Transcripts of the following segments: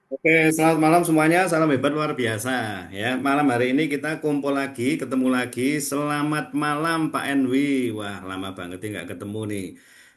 Oke, selamat malam semuanya. Salam hebat luar biasa. Ya, malam hari ini kita kumpul lagi, ketemu lagi. Selamat malam Pak Enwi. Wah, lama banget ya nggak ketemu nih.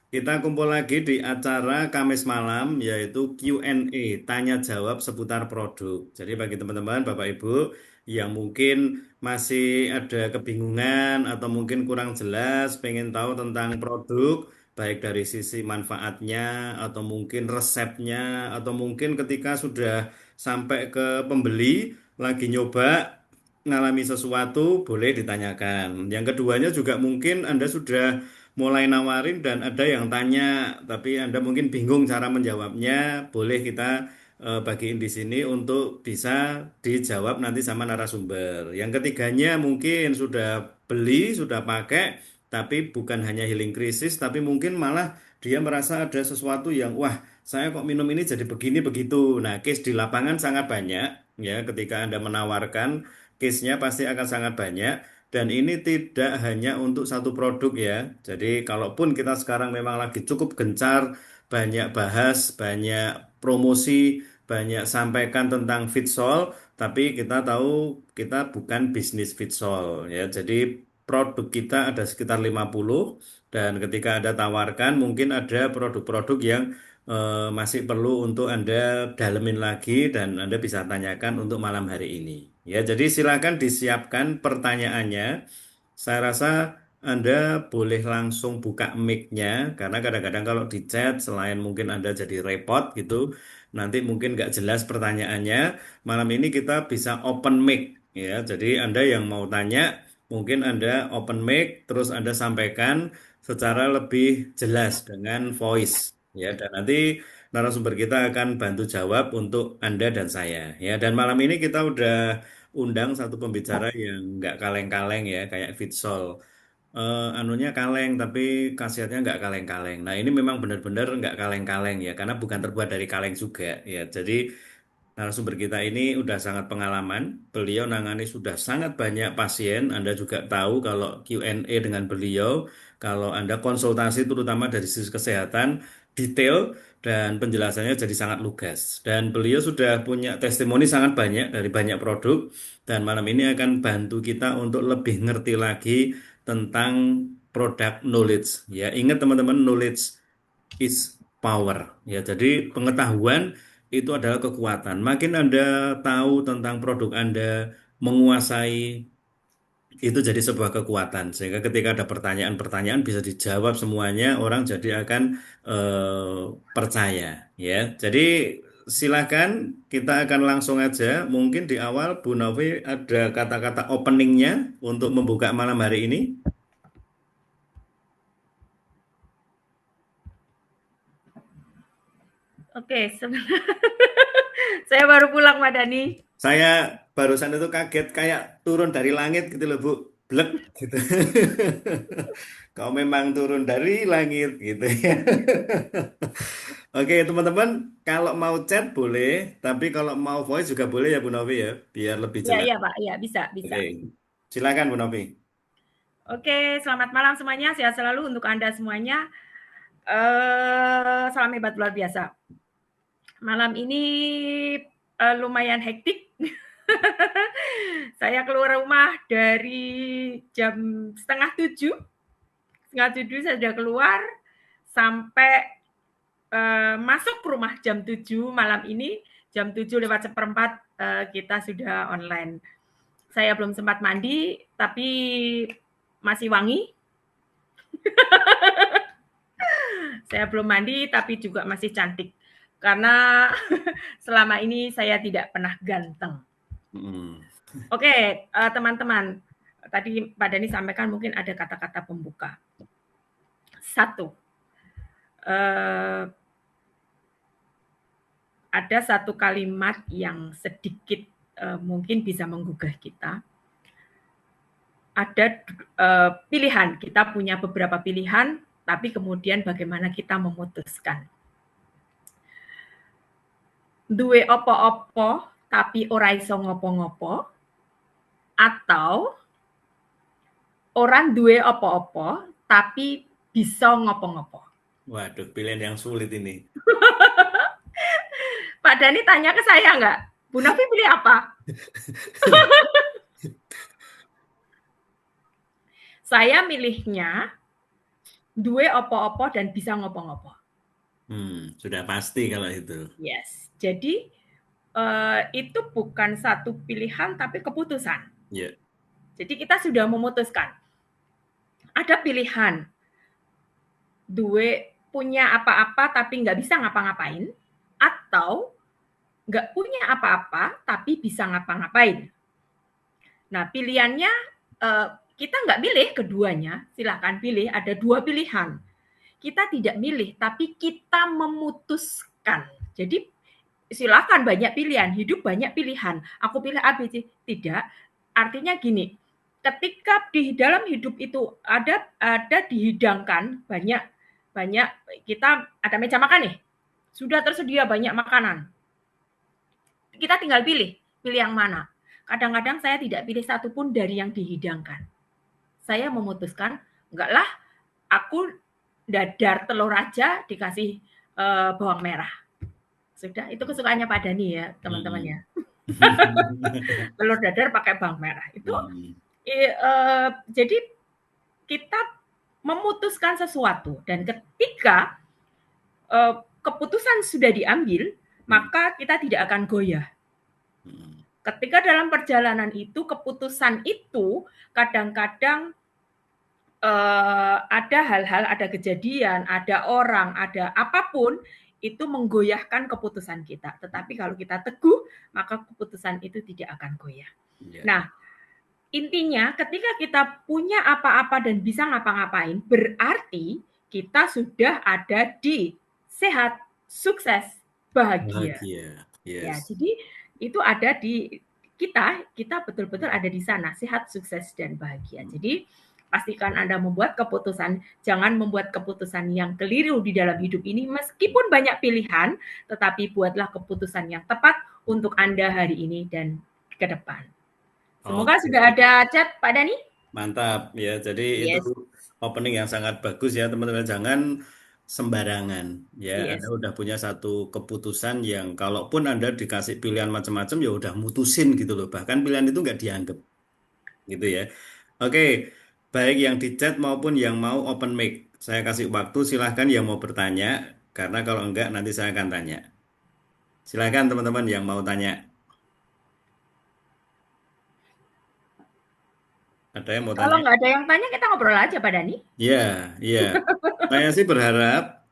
Kita kumpul lagi di acara Kamis malam, yaitu Q&A, tanya jawab seputar produk. Jadi bagi teman-teman, Bapak Ibu yang mungkin masih ada kebingungan atau mungkin kurang jelas, pengen tahu tentang produk, baik dari sisi manfaatnya atau mungkin resepnya atau mungkin ketika sudah sampai ke pembeli lagi nyoba ngalami sesuatu boleh ditanyakan. Yang keduanya juga mungkin Anda sudah mulai nawarin dan ada yang tanya tapi Anda mungkin bingung cara menjawabnya, boleh kita bagiin di sini untuk bisa dijawab nanti sama narasumber. Yang ketiganya mungkin sudah beli, sudah pakai tapi bukan hanya healing krisis, tapi mungkin malah dia merasa ada sesuatu yang, wah, saya kok minum ini jadi begini begitu. Nah, case di lapangan sangat banyak, ya. Ketika Anda menawarkan, case-nya pasti akan sangat banyak. Dan ini tidak hanya untuk satu produk ya. Jadi, kalaupun kita sekarang memang lagi cukup gencar, banyak bahas, banyak promosi, banyak sampaikan tentang Fitsol, tapi kita tahu kita bukan bisnis Fitsol ya. Jadi produk kita ada sekitar 50 dan ketika Anda tawarkan mungkin ada produk-produk yang masih perlu untuk Anda dalemin lagi dan Anda bisa tanyakan untuk malam hari ini. Ya, jadi silakan disiapkan pertanyaannya. Saya rasa Anda boleh langsung buka mic-nya karena kadang-kadang kalau di chat selain mungkin Anda jadi repot gitu, nanti mungkin nggak jelas pertanyaannya. Malam ini kita bisa open mic ya. Jadi Anda yang mau tanya mungkin Anda open mic terus Anda sampaikan secara lebih jelas dengan voice ya dan nanti narasumber kita akan bantu jawab untuk Anda dan saya ya. Dan malam ini kita udah undang satu pembicara yang nggak kaleng-kaleng ya kayak Fitsol. Anunya kaleng tapi khasiatnya nggak kaleng-kaleng. Nah ini memang benar-benar nggak kaleng-kaleng ya karena bukan terbuat dari kaleng juga ya. Jadi narasumber kita ini udah sangat pengalaman. Beliau nangani sudah sangat banyak pasien. Anda juga tahu kalau Q&A dengan beliau, kalau Anda konsultasi terutama dari sisi kesehatan, detail dan penjelasannya jadi sangat lugas. Dan beliau sudah punya testimoni sangat banyak dari banyak produk. Dan malam ini akan bantu kita untuk lebih ngerti lagi tentang produk knowledge. Ya, ingat teman-teman, knowledge is power. Ya, jadi pengetahuan itu adalah kekuatan. Makin Anda tahu tentang produk Anda, menguasai itu jadi sebuah kekuatan. Sehingga ketika ada pertanyaan-pertanyaan bisa dijawab semuanya, orang jadi akan percaya. Ya, jadi silakan kita akan langsung aja. Mungkin di awal Bu Novi ada kata-kata openingnya untuk membuka malam hari ini. Oke, saya baru pulang, Mbak Dani. Saya barusan itu kaget kayak turun dari langit gitu loh Bu. Blek gitu. Kau memang turun dari langit gitu ya. Oke teman-teman, kalau mau chat boleh, tapi kalau mau voice juga boleh ya Bu Novi ya, biar lebih Iya, jelas. iya, Pak. Iya, bisa, bisa. Oke, silakan Bu Novi. Oke, selamat malam semuanya. Sehat selalu untuk Anda semuanya. Salam hebat luar biasa. Malam ini lumayan hektik. Saya keluar rumah dari jam setengah tujuh saya sudah keluar sampai masuk rumah jam 7 malam ini, jam 7 lewat seperempat kita sudah online. Saya belum sempat mandi, tapi masih wangi. Saya belum mandi, tapi juga masih cantik. Karena selama ini saya tidak pernah ganteng. Hmm. Oke, teman-teman. Tadi Pak Dani sampaikan mungkin ada kata-kata pembuka. Satu, eh, ada satu kalimat yang sedikit mungkin bisa menggugah kita. Ada pilihan, kita punya beberapa pilihan, tapi kemudian bagaimana kita memutuskan. Duwe opo-opo tapi ora iso ngopo-ngopo, atau orang duwe opo-opo tapi bisa ngopo-ngopo. Waduh, pilihan yang sulit ini. Pak Dhani tanya ke saya nggak? Bu Novi pilih apa? Saya milihnya duwe opo-opo dan bisa ngopo-ngopo. Sudah pasti kalau itu. Yes. Jadi itu bukan satu pilihan tapi keputusan. Ya. Jadi kita sudah memutuskan. Ada pilihan duwe punya apa-apa tapi nggak bisa ngapa-ngapain, atau nggak punya apa-apa tapi bisa ngapa-ngapain. Nah, pilihannya kita nggak milih keduanya, silahkan pilih. Ada dua pilihan. Kita tidak milih, tapi kita memutuskan. Jadi silakan banyak pilihan, hidup banyak pilihan. Aku pilih A, B, C. Tidak. Artinya gini, ketika di dalam hidup itu ada dihidangkan banyak banyak kita ada meja makan nih. Sudah tersedia banyak makanan. Kita tinggal pilih yang mana. Kadang-kadang saya tidak pilih satupun dari yang dihidangkan. Saya memutuskan, enggak lah, aku dadar telur aja dikasih bawang merah. Sudah, itu kesukaannya Pak Dhani ya, teman-teman ya. Telur dadar pakai bawang merah. Itu jadi kita memutuskan sesuatu, dan ketika keputusan sudah diambil, maka kita tidak akan goyah. Ketika dalam perjalanan itu, keputusan itu kadang-kadang ada hal-hal, ada kejadian, ada orang, ada apapun, itu menggoyahkan keputusan kita. Tetapi kalau kita teguh, maka keputusan itu tidak akan goyah. Yeah. Nah, intinya ketika kita punya apa-apa dan bisa ngapa-ngapain, berarti kita sudah ada di sehat, sukses, bahagia. Yes. Ya, jadi itu ada di kita betul-betul ada di sana, sehat, sukses, dan bahagia. Jadi pastikan Anda membuat keputusan, jangan membuat keputusan yang keliru di dalam hidup ini, meskipun banyak pilihan, tetapi buatlah keputusan yang tepat untuk Anda hari ini dan ke depan. Semoga sudah ada chat, Pak Dhani. Mantap, ya. Jadi itu opening yang sangat bagus ya, teman-teman. Jangan sembarangan, ya. Anda udah punya satu keputusan yang kalaupun Anda dikasih pilihan macam-macam, ya udah mutusin gitu loh. Bahkan pilihan itu nggak dianggap, gitu ya. Oke. Baik yang di chat maupun yang mau open mic. Saya kasih waktu, silahkan yang mau bertanya. Karena kalau enggak nanti saya akan tanya. Silahkan teman-teman yang mau tanya. Ada yang mau Kalau tanya? nggak ada yang tanya, kita ngobrol aja Pak Dhani. Iya, iya. Saya sih berharap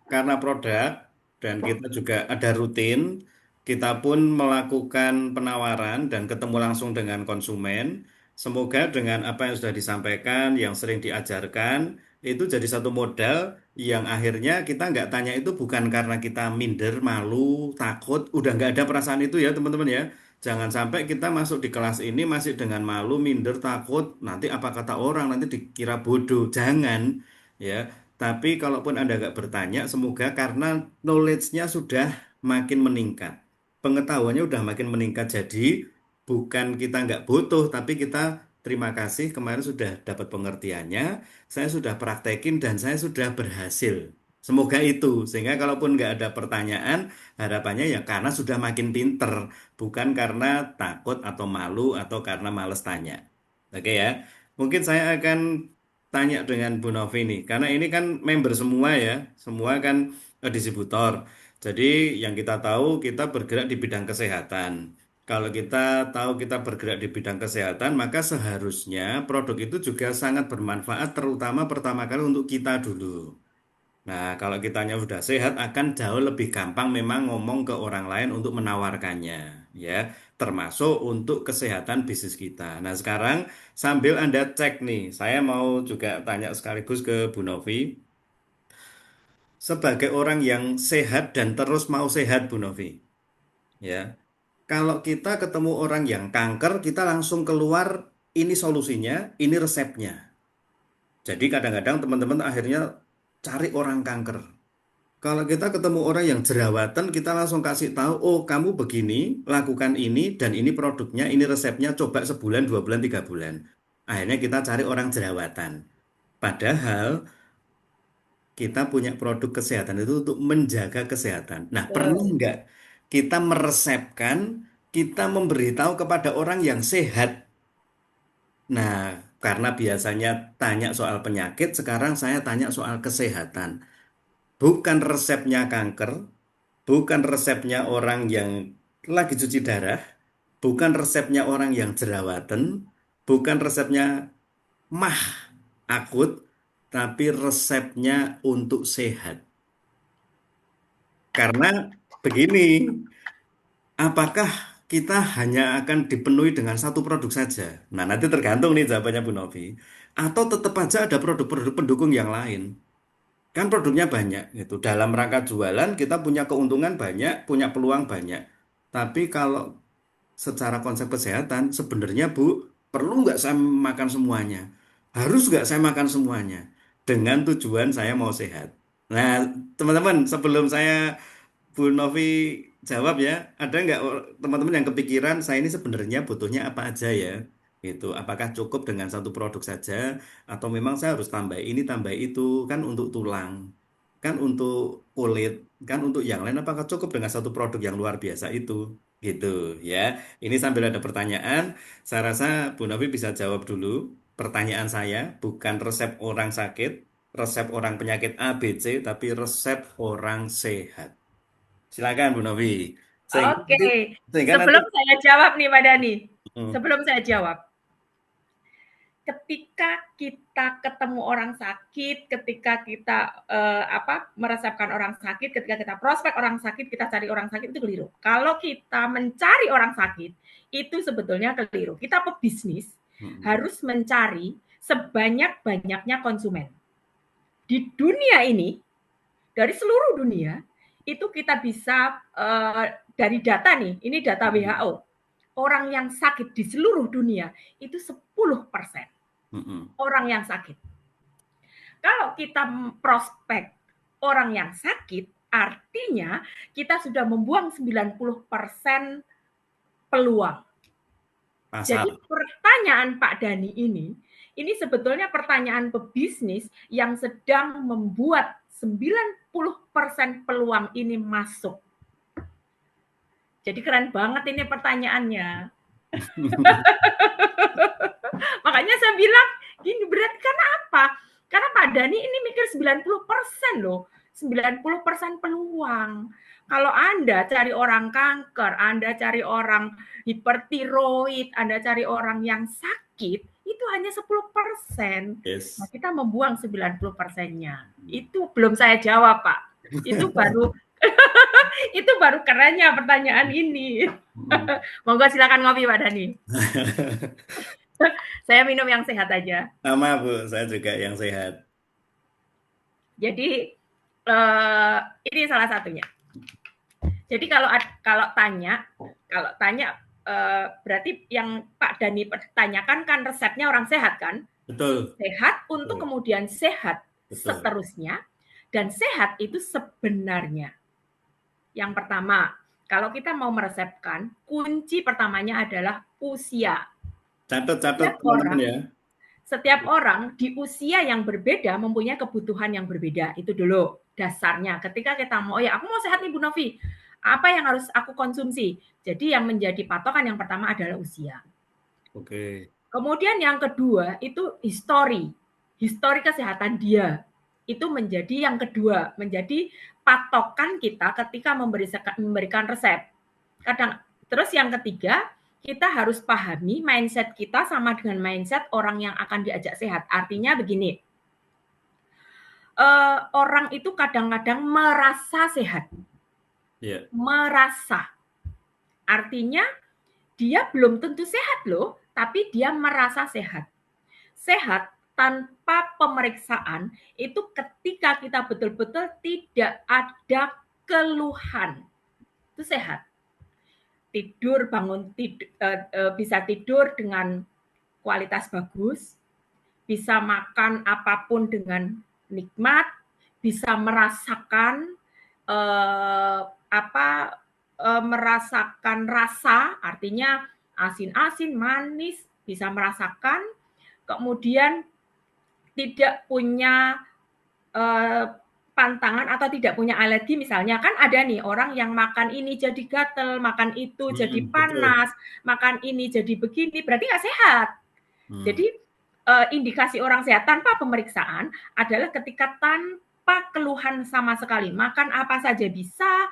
karena produk dan kita juga ada rutin, kita pun melakukan penawaran dan ketemu langsung dengan konsumen. Semoga dengan apa yang sudah disampaikan, yang sering diajarkan, itu jadi satu modal yang akhirnya kita nggak tanya itu bukan karena kita minder, malu, takut, udah nggak ada perasaan itu ya teman-teman ya. Jangan sampai kita masuk di kelas ini masih dengan malu, minder, takut, nanti apa kata orang, nanti dikira bodoh. Jangan, ya. Tapi kalaupun Anda nggak bertanya, semoga karena knowledge-nya sudah makin meningkat. Pengetahuannya udah makin meningkat. Jadi bukan kita nggak butuh, tapi kita terima kasih kemarin sudah dapat pengertiannya, saya sudah praktekin dan saya sudah berhasil. Semoga itu, sehingga kalaupun nggak ada pertanyaan, harapannya ya karena sudah makin pinter, bukan karena takut atau malu atau karena males tanya. Oke ya, mungkin saya akan tanya dengan Bu Novi nih, karena ini kan member semua ya, semua kan distributor. Jadi yang kita tahu kita bergerak di bidang kesehatan. Kalau kita tahu kita bergerak di bidang kesehatan, maka seharusnya produk itu juga sangat bermanfaat, terutama pertama kali untuk kita dulu. Nah, kalau kitanya sudah sehat, akan jauh lebih gampang memang ngomong ke orang lain untuk menawarkannya, ya, termasuk untuk kesehatan bisnis kita. Nah, sekarang sambil Anda cek nih, saya mau juga tanya sekaligus ke Bu Novi, sebagai orang yang sehat dan terus mau sehat, Bu Novi, ya, kalau kita ketemu orang yang kanker, kita langsung keluar, ini solusinya, ini resepnya. Jadi kadang-kadang teman-teman akhirnya cari orang kanker. Kalau kita ketemu orang yang jerawatan, kita langsung kasih tahu, oh kamu begini, lakukan ini, dan ini produknya, ini resepnya, coba sebulan, 2 bulan, 3 bulan. Akhirnya kita cari orang jerawatan. Padahal kita punya produk kesehatan itu untuk menjaga kesehatan. Nah, pernah Betul. nggak kita meresepkan, kita memberitahu kepada orang yang sehat? Nah, karena biasanya tanya soal penyakit, sekarang saya tanya soal kesehatan. Bukan resepnya kanker, bukan resepnya orang yang lagi cuci darah, bukan resepnya orang yang jerawatan, bukan resepnya mah akut, tapi resepnya untuk sehat. Karena begini, apakah kita hanya akan dipenuhi dengan satu produk saja? Nah, nanti tergantung nih jawabannya Bu Novi. Atau tetap aja ada produk-produk pendukung yang lain. Kan produknya banyak gitu. Dalam rangka jualan kita punya keuntungan banyak, punya peluang banyak. Tapi kalau secara konsep kesehatan sebenarnya Bu, perlu nggak saya makan semuanya? Harus nggak saya makan semuanya? Dengan tujuan saya mau sehat. Nah, teman-teman, sebelum saya Bu Novi jawab ya, ada nggak teman-teman yang kepikiran saya ini sebenarnya butuhnya apa aja ya? Gitu. Apakah cukup dengan satu produk saja atau memang saya harus tambah ini tambah itu kan untuk tulang, kan untuk kulit, kan untuk yang lain apakah cukup dengan satu produk yang luar biasa itu? Gitu ya. Ini sambil ada pertanyaan, saya rasa Bu Novi bisa jawab dulu. Pertanyaan saya bukan resep orang sakit, resep orang penyakit A, B, C, tapi resep orang sehat. Silakan Bu Novi. Sehingga Oke, nanti, sehingga nanti, sebelum saya jawab nih Pak Dani, Hmm, sebelum saya jawab, ketika kita ketemu orang sakit, ketika kita meresepkan orang sakit, ketika kita prospek orang sakit, kita cari orang sakit itu keliru. Kalau kita mencari orang sakit, itu sebetulnya keliru. Kita pebisnis hmm, harus mencari sebanyak-banyaknya konsumen. Di dunia ini, dari seluruh dunia, itu kita bisa dari data nih, ini data hmm, WHO, orang yang sakit di seluruh dunia itu 10% hmm, orang yang sakit. Kalau kita prospek orang yang sakit, artinya kita sudah membuang 90% peluang. Jadi pasar. pertanyaan Pak Dani ini sebetulnya pertanyaan pebisnis yang sedang membuat 90% peluang ini masuk. Jadi keren banget ini pertanyaannya. Makanya saya bilang, ini berarti karena apa? Karena Pak Dhani ini mikir 90% loh. 90% peluang. Kalau Anda cari orang kanker, Anda cari orang hipertiroid, Anda cari orang yang sakit, itu hanya 10%. Nah, Yes. kita membuang 90%-nya. Itu belum saya jawab, Pak. Itu baru itu baru kerennya pertanyaan ini. Hmm. Monggo silakan ngopi Pak Dhani. Saya minum yang sehat aja. Sama Bu, saya juga yang sehat. Jadi ini salah satunya. Jadi kalau tanya berarti yang Pak Dhani tanyakan kan resepnya orang sehat kan? Betul, Sehat untuk betul, kemudian sehat betul. seterusnya dan sehat itu sebenarnya. Yang pertama, kalau kita mau meresepkan, kunci pertamanya adalah usia. Catat-catat Setiap teman-teman orang ya. setiap orang di usia yang berbeda mempunyai kebutuhan yang berbeda. Itu dulu dasarnya. Ketika kita mau, ya aku mau sehat nih Bu Novi, apa yang harus aku konsumsi? Jadi yang menjadi patokan yang pertama adalah usia. Oke. Kemudian yang kedua itu histori kesehatan dia. Itu menjadi yang kedua, menjadi patokan kita ketika memberikan resep. Terus yang ketiga, kita harus pahami mindset kita sama dengan mindset orang yang akan diajak sehat. Artinya begini, orang itu kadang-kadang merasa sehat, Ya. merasa. Artinya dia belum tentu sehat loh, tapi dia merasa sehat. Sehat tanpa pemeriksaan itu ketika kita betul-betul tidak ada keluhan. Itu sehat. Tidur, bangun tidur, bisa tidur dengan kualitas bagus, bisa makan apapun dengan nikmat, bisa merasakan apa merasakan rasa, artinya asin-asin, manis, bisa merasakan, kemudian tidak punya pantangan atau tidak punya alergi, misalnya kan ada nih orang yang makan ini jadi gatel, makan itu jadi Betul. panas, makan ini jadi begini, berarti nggak sehat. Hmm. Jadi indikasi orang sehat tanpa pemeriksaan adalah ketika tanpa keluhan sama sekali, makan apa saja bisa,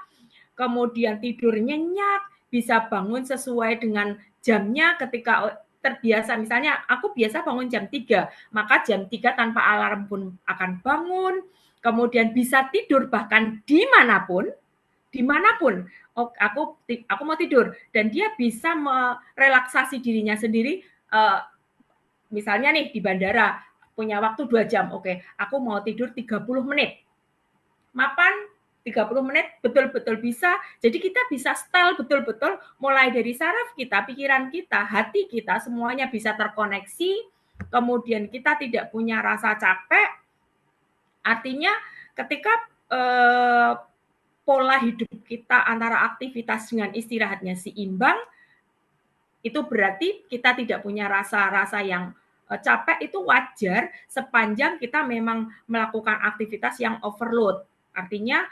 kemudian tidur nyenyak, bisa bangun sesuai dengan jamnya ketika terbiasa. Misalnya aku biasa bangun jam 3, maka jam 3 tanpa alarm pun akan bangun, kemudian bisa tidur bahkan dimanapun. Oh, aku mau tidur dan dia bisa merelaksasi dirinya sendiri. Misalnya nih di bandara punya waktu 2 jam, oke, aku mau tidur 30 menit, mapan 30 menit betul-betul bisa. Jadi kita bisa setel betul-betul mulai dari saraf kita, pikiran kita, hati kita, semuanya bisa terkoneksi. Kemudian kita tidak punya rasa capek. Artinya ketika pola hidup kita antara aktivitas dengan istirahatnya seimbang, itu berarti kita tidak punya rasa-rasa yang capek, itu wajar sepanjang kita memang melakukan aktivitas yang overload. Artinya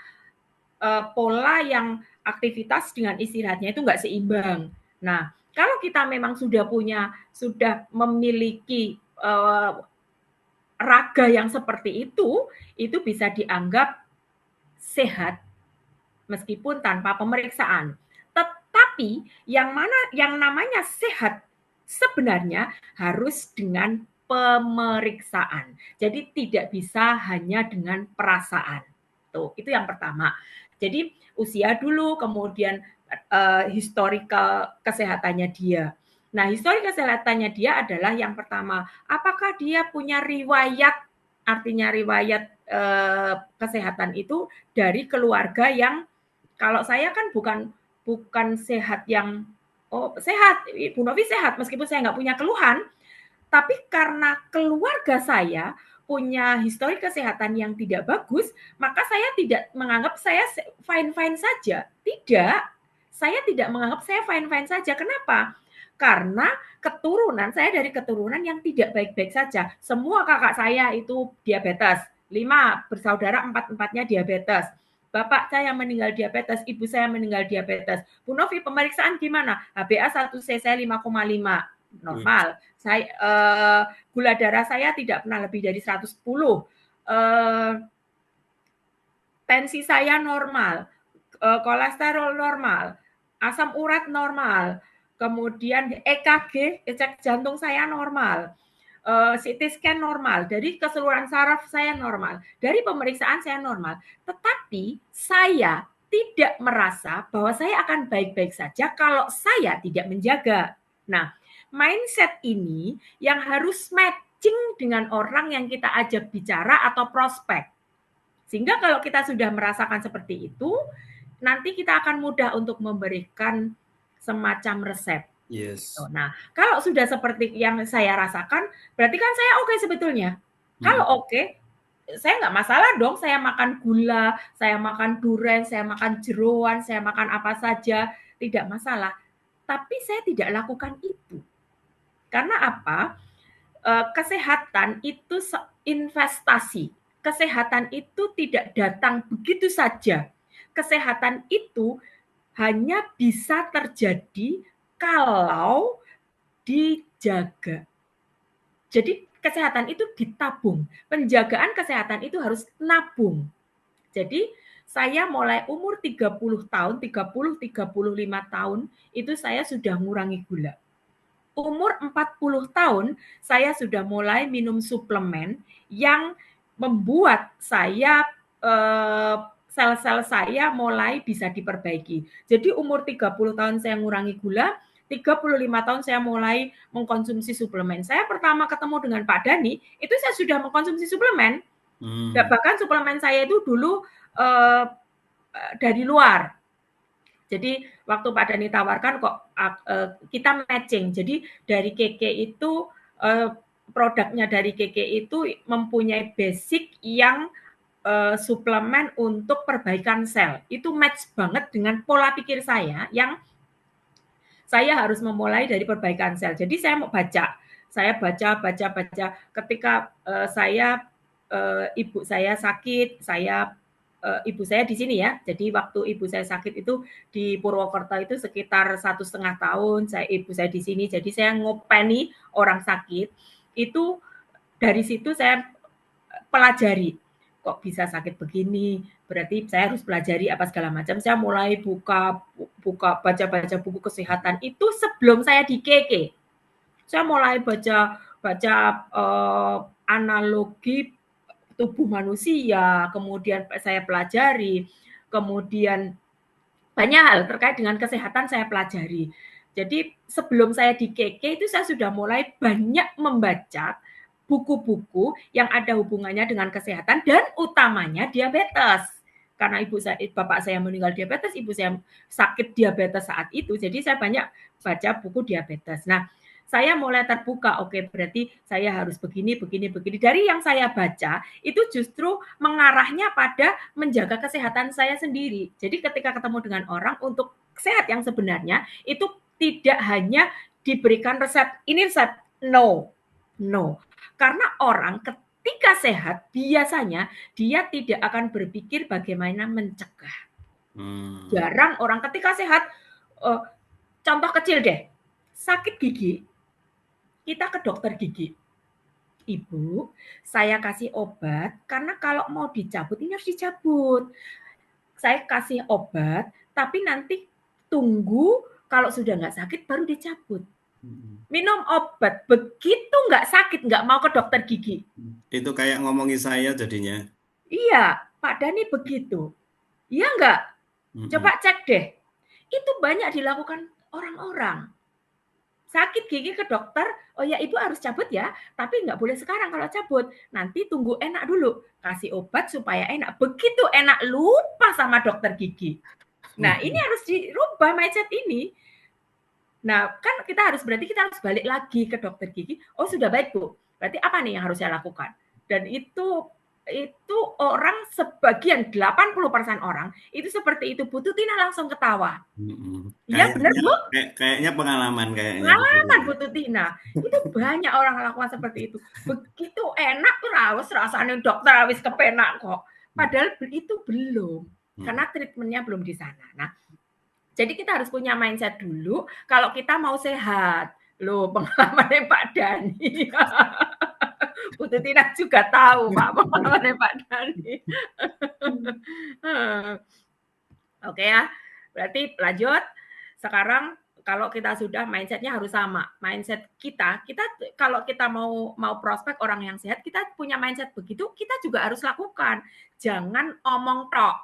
pola yang aktivitas dengan istirahatnya itu nggak seimbang. Nah, kalau kita memang sudah memiliki raga yang seperti itu bisa dianggap sehat meskipun tanpa pemeriksaan. Tetapi yang namanya sehat sebenarnya harus dengan pemeriksaan. Jadi tidak bisa hanya dengan perasaan. Tuh, itu yang pertama. Jadi usia dulu, kemudian historical kesehatannya dia. Nah, histori kesehatannya dia adalah yang pertama, apakah dia punya riwayat, artinya riwayat kesehatan itu dari keluarga yang, kalau saya kan bukan sehat yang sehat, Bu Novi sehat meskipun saya nggak punya keluhan, tapi karena keluarga saya punya histori kesehatan yang tidak bagus, maka saya tidak menganggap saya fine-fine saja. Tidak, saya tidak menganggap saya fine-fine saja. Kenapa? Karena saya dari keturunan yang tidak baik-baik saja. Semua kakak saya itu diabetes. 5 bersaudara, 4-empatnya diabetes. Bapak saya meninggal diabetes, ibu saya meninggal diabetes. Bu Novi, pemeriksaan gimana? HbA1c saya 5,5, normal. Saya gula darah saya tidak pernah lebih dari 110. Tensi saya normal, kolesterol normal, asam urat normal, kemudian EKG, cek jantung saya normal, CT scan normal, dari keseluruhan saraf saya normal, dari pemeriksaan saya normal. Tetapi saya tidak merasa bahwa saya akan baik-baik saja kalau saya tidak menjaga. Nah, mindset ini yang harus matching dengan orang yang kita ajak bicara atau prospek. Sehingga kalau kita sudah merasakan seperti itu, nanti kita akan mudah untuk memberikan semacam resep. Yes. Nah, kalau sudah seperti yang saya rasakan, berarti kan saya oke sebetulnya. Kalau oke, saya nggak masalah dong saya makan gula, saya makan durian, saya makan jeroan, saya makan apa saja, tidak masalah. Tapi saya tidak lakukan itu. Karena apa? Kesehatan itu investasi. Kesehatan itu tidak datang begitu saja. Kesehatan itu hanya bisa terjadi kalau dijaga. Jadi kesehatan itu ditabung. Penjagaan kesehatan itu harus nabung. Jadi saya mulai umur 30 tahun, 35 tahun, itu saya sudah mengurangi gula. Umur 40 tahun, saya sudah mulai minum suplemen yang membuat saya sel-sel saya mulai bisa diperbaiki. Jadi umur 30 tahun saya mengurangi gula, 35 tahun saya mulai mengkonsumsi suplemen. Saya pertama ketemu dengan Pak Dani, itu saya sudah mengkonsumsi suplemen. Bahkan suplemen saya itu dulu dari luar. Jadi waktu Pak Dani tawarkan kok kita matching. Jadi dari Keke itu produknya dari Keke itu mempunyai basic yang suplemen untuk perbaikan sel. Itu match banget dengan pola pikir saya yang saya harus memulai dari perbaikan sel. Jadi saya mau baca. Saya baca ketika ibu saya sakit, saya ibu saya di sini ya. Jadi waktu ibu saya sakit itu di Purwokerto itu sekitar 1,5 tahun. Ibu saya di sini. Jadi saya ngopeni orang sakit. Itu dari situ saya pelajari. Kok bisa sakit begini? Berarti saya harus pelajari apa segala macam. Saya mulai baca-baca buku kesehatan itu sebelum saya di KK. Saya mulai baca analogi tubuh manusia, kemudian saya pelajari, kemudian banyak hal terkait dengan kesehatan saya pelajari. Jadi sebelum saya di KK itu saya sudah mulai banyak membaca buku-buku yang ada hubungannya dengan kesehatan dan utamanya diabetes. Karena bapak saya meninggal diabetes, ibu saya sakit diabetes saat itu, jadi saya banyak baca buku diabetes. Nah, saya mulai terbuka, oke berarti saya harus begini, begini, begini. Dari yang saya baca, itu justru mengarahnya pada menjaga kesehatan saya sendiri. Jadi ketika ketemu dengan orang untuk sehat yang sebenarnya, itu tidak hanya diberikan resep, ini resep, no. Karena orang ketika sehat, biasanya dia tidak akan berpikir bagaimana mencegah. Jarang orang ketika sehat, contoh kecil deh, sakit gigi, kita ke dokter gigi. Ibu, saya kasih obat karena kalau mau dicabut ini harus dicabut. Saya kasih obat, tapi nanti tunggu kalau sudah nggak sakit baru dicabut. Minum obat, begitu nggak sakit nggak mau ke dokter gigi. Itu kayak ngomongin saya jadinya. Iya, Pak Dhani begitu. Iya nggak? Coba cek deh. Itu banyak dilakukan orang-orang. Sakit gigi ke dokter, oh ya ibu harus cabut ya, tapi nggak boleh sekarang kalau cabut. Nanti tunggu enak dulu, kasih obat supaya enak. Begitu enak lupa sama dokter gigi. Nah ini harus dirubah mindset ini. Nah kan berarti kita harus balik lagi ke dokter gigi. Oh sudah baik Bu, berarti apa nih yang harus saya lakukan? Dan itu orang sebagian 80% orang itu seperti itu. Bu Tutina langsung ketawa. Iya benar Bu. Kayaknya pengalaman kayaknya. Pengalaman Bu Tutina. Itu banyak orang melakukan seperti itu. Begitu enak terus rasanya dokter habis kepenak kok. Padahal itu belum. Karena treatmentnya belum di sana. Nah, jadi kita harus punya mindset dulu kalau kita mau sehat. Loh, pengalamannya Pak Dhani. Bu Tutina juga tahu Pak pengalamannya Pak Dhani. Oke ya, berarti lanjut. Sekarang kalau kita sudah mindsetnya harus sama. Mindset kita kalau kita mau prospek orang yang sehat, kita punya mindset begitu, kita juga harus lakukan. Jangan omong tok,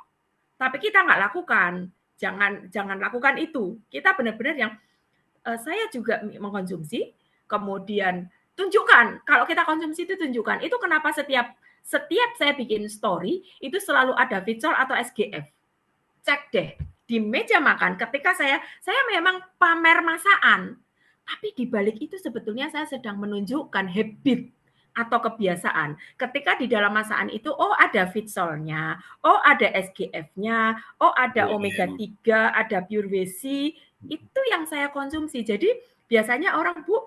tapi kita nggak lakukan. Jangan lakukan itu. Kita benar-benar yang saya juga mengkonsumsi, kemudian tunjukkan. Kalau kita konsumsi itu tunjukkan. Itu kenapa setiap saya bikin story itu selalu ada visual atau SGF. Cek deh di meja makan ketika saya memang pamer masakan, tapi di balik itu sebetulnya saya sedang menunjukkan habit atau kebiasaan. Ketika di dalam masakan itu, oh ada fitsolnya, oh ada SGF-nya, oh ada omega 3, ada pure WC, itu yang saya konsumsi. Jadi biasanya orang, Bu,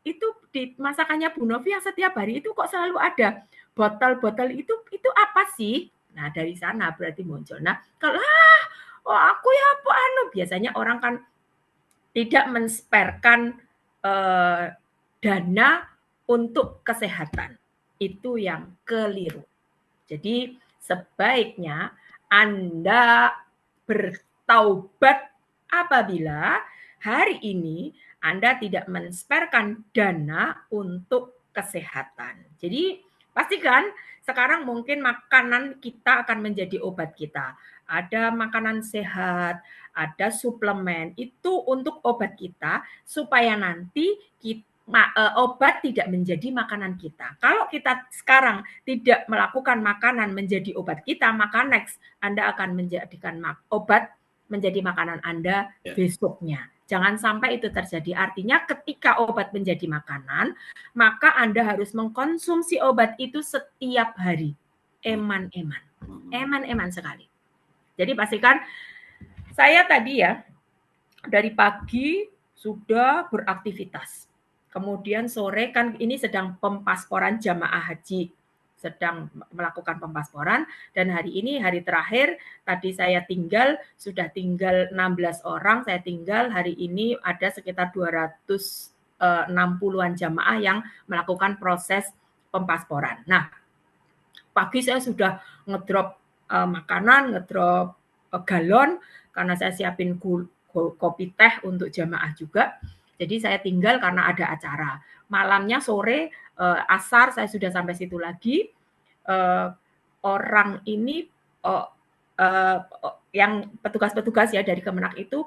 itu di masakannya Bu Novi yang setiap hari itu kok selalu ada botol-botol itu apa sih? Nah, dari sana berarti muncul. Nah, kalau oh aku ya biasanya orang kan tidak mensperkan dana untuk kesehatan. Itu yang keliru. Jadi sebaiknya Anda bertaubat apabila hari ini Anda tidak mensperkan dana untuk kesehatan. Jadi pastikan sekarang mungkin makanan kita akan menjadi obat kita. Ada makanan sehat, ada suplemen, itu untuk obat kita supaya nanti obat tidak menjadi makanan kita. Kalau kita sekarang tidak melakukan makanan menjadi obat kita, maka next Anda akan menjadikan obat menjadi makanan Anda besoknya. Jangan sampai itu terjadi. Artinya ketika obat menjadi makanan, maka Anda harus mengkonsumsi obat itu setiap hari. Eman-eman. Eman-eman sekali. Jadi pastikan saya tadi ya dari pagi sudah beraktivitas. Kemudian sore kan ini sedang pempasporan jamaah haji. sedang melakukan pempasporan, dan hari ini hari terakhir tadi saya sudah tinggal 16 orang, saya tinggal hari ini ada sekitar 260-an jamaah yang melakukan proses pempasporan. Nah, pagi saya sudah ngedrop makanan, ngedrop galon, karena saya siapin kopi teh untuk jamaah juga. Jadi saya tinggal karena ada acara. Malamnya sore asar saya sudah sampai situ lagi. Orang ini yang petugas-petugas ya dari Kemenak itu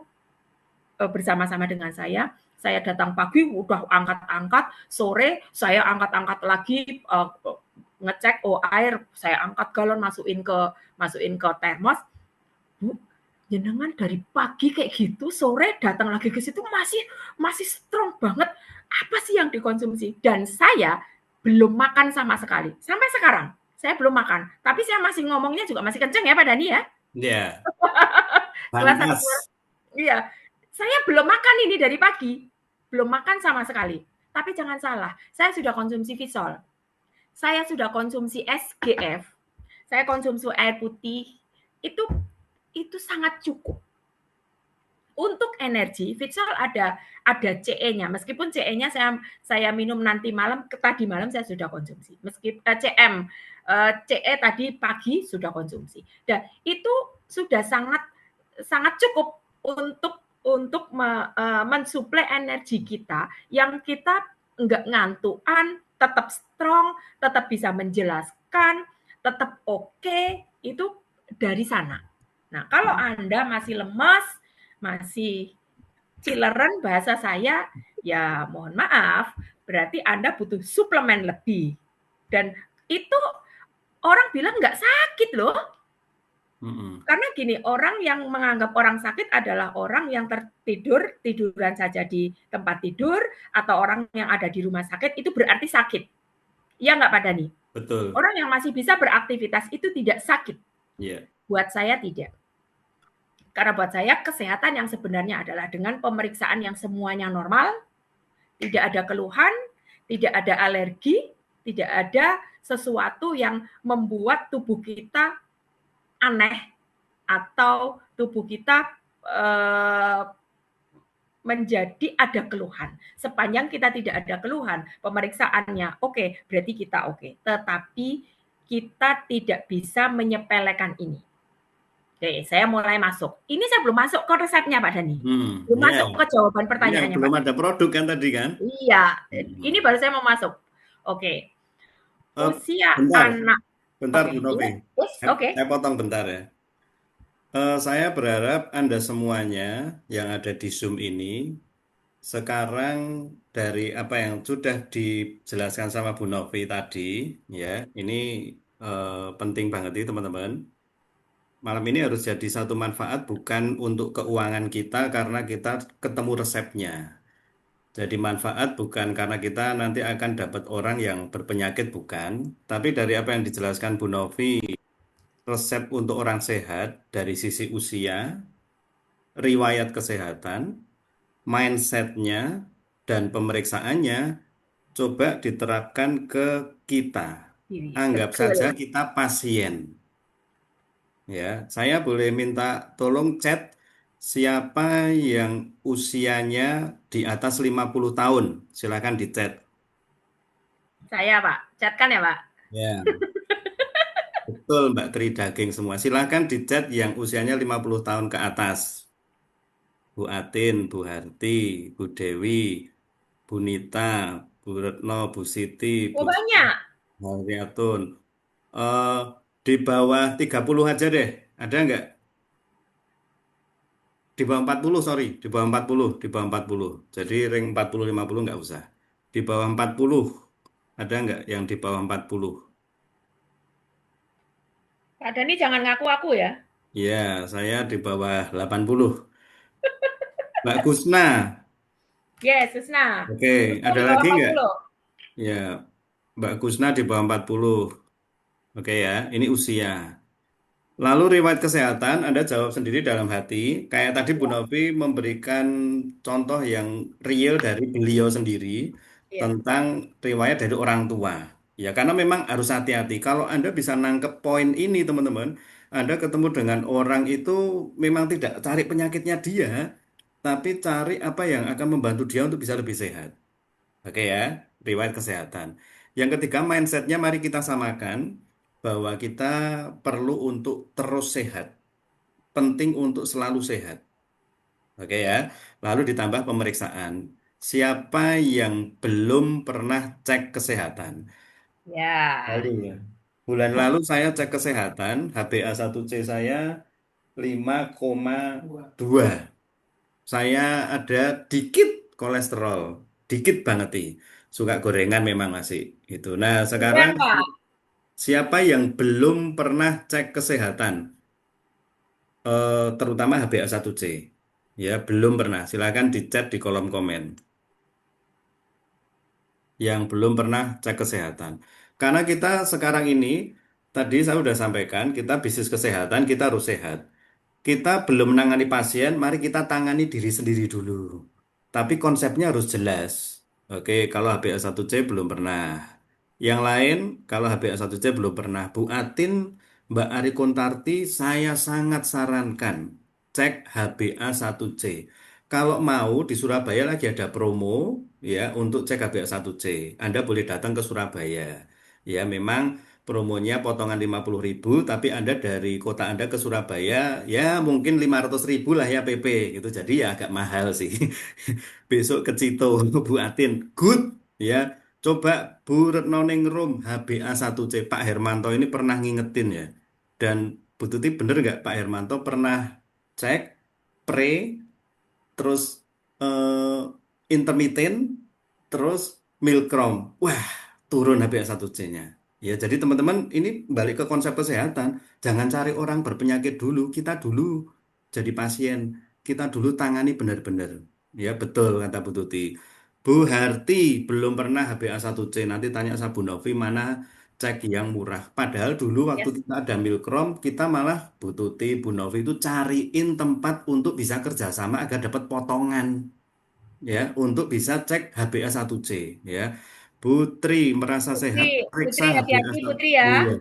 bersama-sama dengan saya. Saya datang pagi udah angkat-angkat, sore saya angkat-angkat lagi ngecek air, saya angkat galon masukin ke termos. Bu, jenengan dari pagi kayak gitu, sore datang lagi ke situ masih strong banget. Apa sih yang dikonsumsi? Dan saya belum makan sama sekali. Sampai sekarang saya belum makan. Tapi saya masih ngomongnya juga masih kenceng ya Pak Dani ya. Ya, Kelas satu kelas. panas. Iya. Saya belum makan ini dari pagi. Belum makan sama sekali. Tapi jangan salah, saya sudah konsumsi Visol. Saya sudah konsumsi SGF. Saya konsumsi air putih. Itu sangat cukup. Untuk energi, Vitsol ada CE-nya. Meskipun CE-nya saya minum nanti malam, tadi malam saya sudah konsumsi. Meskipun CE tadi pagi sudah konsumsi. Dan itu sudah sangat cukup untuk mensuplai energi kita yang kita nggak ngantukan, tetap strong, tetap bisa menjelaskan, tetap oke, itu dari sana. Nah, kalau Anda masih lemas, masih cileren bahasa saya, ya mohon maaf, berarti Anda butuh suplemen lebih. Dan itu orang bilang nggak sakit loh. Karena gini, orang yang menganggap orang sakit adalah orang yang tiduran saja di tempat tidur, atau orang yang ada di rumah sakit, itu berarti sakit. Iya nggak Pak Dani? Betul. Orang yang masih bisa beraktivitas itu tidak sakit. Yeah. Buat saya tidak. Karena buat saya kesehatan yang sebenarnya adalah dengan pemeriksaan yang semuanya normal, tidak ada keluhan, tidak ada alergi, tidak ada sesuatu yang membuat tubuh kita aneh atau tubuh kita menjadi ada keluhan. Sepanjang kita tidak ada keluhan, pemeriksaannya oke, berarti kita oke. Tetapi kita tidak bisa menyepelekan ini. Oke, saya mulai masuk. Ini saya belum masuk ke resepnya Pak Dani. Belum Ya. masuk ke jawaban Ya, pertanyaannya belum Pak. ada produk kan tadi kan? Iya, ini baru saya mau masuk. Oke. Usia Bentar, anak. bentar Oke, Bu Novi. iya. Yes, oke. Saya potong bentar ya. Saya berharap Anda semuanya yang ada di Zoom ini sekarang dari apa yang sudah dijelaskan sama Bu Novi tadi, ya, ini penting banget itu teman-teman. Malam ini harus jadi satu manfaat bukan untuk keuangan kita karena kita ketemu resepnya. Jadi manfaat bukan karena kita nanti akan dapat orang yang berpenyakit bukan, tapi dari apa yang dijelaskan Bu Novi, resep untuk orang sehat dari sisi usia, riwayat kesehatan, mindsetnya, dan pemeriksaannya coba diterapkan ke kita. Anggap saja Betul. kita pasien. Ya, saya boleh minta tolong chat siapa yang usianya di atas 50 tahun. Silakan di chat. Saya Pak, catkan ya Pak. Ya, betul Mbak Tri Daging semua. Silakan di chat yang usianya 50 tahun ke atas. Bu Atin, Bu Harti, Bu Dewi, Bu Nita, Bu Retno, Bu Siti, Bu Oh banyak. Haryatun. Eh, di bawah 30 aja deh. Ada nggak? Di bawah 40, sorry. Di bawah 40, di bawah 40. Jadi ring 40-50 nggak usah. Di bawah 40, ada nggak yang di bawah 40? Pak Dani jangan ngaku aku ya. Ya, saya di bawah 80. Mbak Kusna, Yes, Susna. oke. Susna Ada di bawah lagi nggak? 40. Ya, Mbak Kusna di bawah 40. Oke ya, ini usia. Lalu riwayat kesehatan, Anda jawab sendiri dalam hati. Kayak tadi Bu Novi memberikan contoh yang real dari beliau sendiri Iya. tentang riwayat dari orang tua. Ya, karena memang harus hati-hati. Kalau Anda bisa nangkep poin ini, teman-teman, Anda ketemu dengan orang itu memang tidak cari penyakitnya dia, tapi cari apa yang akan membantu dia untuk bisa lebih sehat. Oke ya, riwayat kesehatan. Yang ketiga, mindsetnya mari kita samakan bahwa kita perlu untuk terus sehat. Penting untuk selalu sehat. Oke ya, lalu ditambah pemeriksaan. Siapa yang belum pernah cek kesehatan? Ya. Lalu ya. Bulan lalu saya cek kesehatan, HbA1c saya 5,2. Saya ada dikit kolesterol, dikit banget nih. Suka gorengan memang masih itu. Nah, sekarang Kemudian Pak, siapa yang belum pernah cek kesehatan, terutama HbA1c? Ya, belum pernah. Silakan dicat di kolom komen. Yang belum pernah cek kesehatan. Karena kita sekarang ini, tadi saya sudah sampaikan, kita bisnis kesehatan, kita harus sehat. Kita belum menangani pasien, mari kita tangani diri sendiri dulu. Tapi konsepnya harus jelas. Oke, kalau HbA1c belum pernah. Yang lain, kalau HbA1c belum pernah. Bu Atin, Mbak Ari Kontarti, saya sangat sarankan cek HbA1c. Kalau mau di Surabaya lagi ada promo ya untuk cek HbA1c. Anda boleh datang ke Surabaya. Ya, memang promonya potongan 50.000, tapi Anda dari kota Anda ke Surabaya, ya mungkin 500.000 lah ya PP gitu. Jadi ya agak mahal sih. Besok ke Cito, Bu Atin, good ya. Coba Bu Retno Ningrum, HbA1c. Pak Hermanto ini pernah ngingetin ya. Dan Bu Tuti bener nggak Pak Hermanto pernah cek pre, terus intermittent, terus milkrom. Wah, turun HbA1c-nya. Ya, jadi teman-teman ini balik ke konsep kesehatan. Jangan cari orang berpenyakit dulu, kita dulu jadi pasien. Kita dulu tangani benar-benar. Ya, betul kata Bu Tuti. Bu Harti belum pernah HbA1c. Nanti tanya sama Bu Novi mana cek yang murah. Padahal dulu waktu yes. kita ada milkrom, kita malah Bu Tuti, Bu Novi itu cariin tempat untuk bisa kerjasama agar dapat potongan ya untuk bisa cek HbA1c ya. Putri merasa sehat, Putri, periksa Putri hati-hati HbA1c. Putri Oh ya. iya.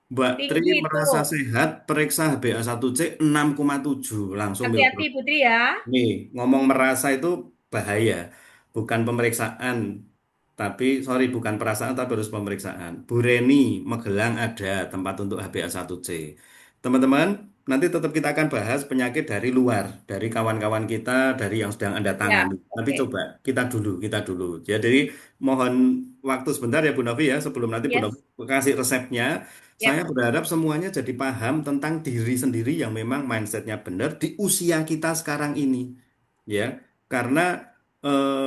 Mbak Tri Tinggi itu. merasa sehat, periksa HbA1c 6,7 langsung Hati-hati milkrom. Putri ya. Nih, ngomong merasa itu bahaya. Bukan pemeriksaan, tapi sorry bukan perasaan tapi harus pemeriksaan. Bu Reni, Magelang ada tempat untuk HbA1c. Teman-teman, nanti tetap kita akan bahas penyakit dari luar, dari kawan-kawan kita, dari yang sedang Anda Ya, tangani. Tapi oke. coba kita dulu. Ya, jadi mohon waktu sebentar ya Bu Novi ya, sebelum nanti Bu Novi Yes. kasih resepnya. Saya Yap. berharap semuanya jadi paham tentang diri sendiri yang memang mindsetnya benar di usia kita sekarang ini, ya. Karena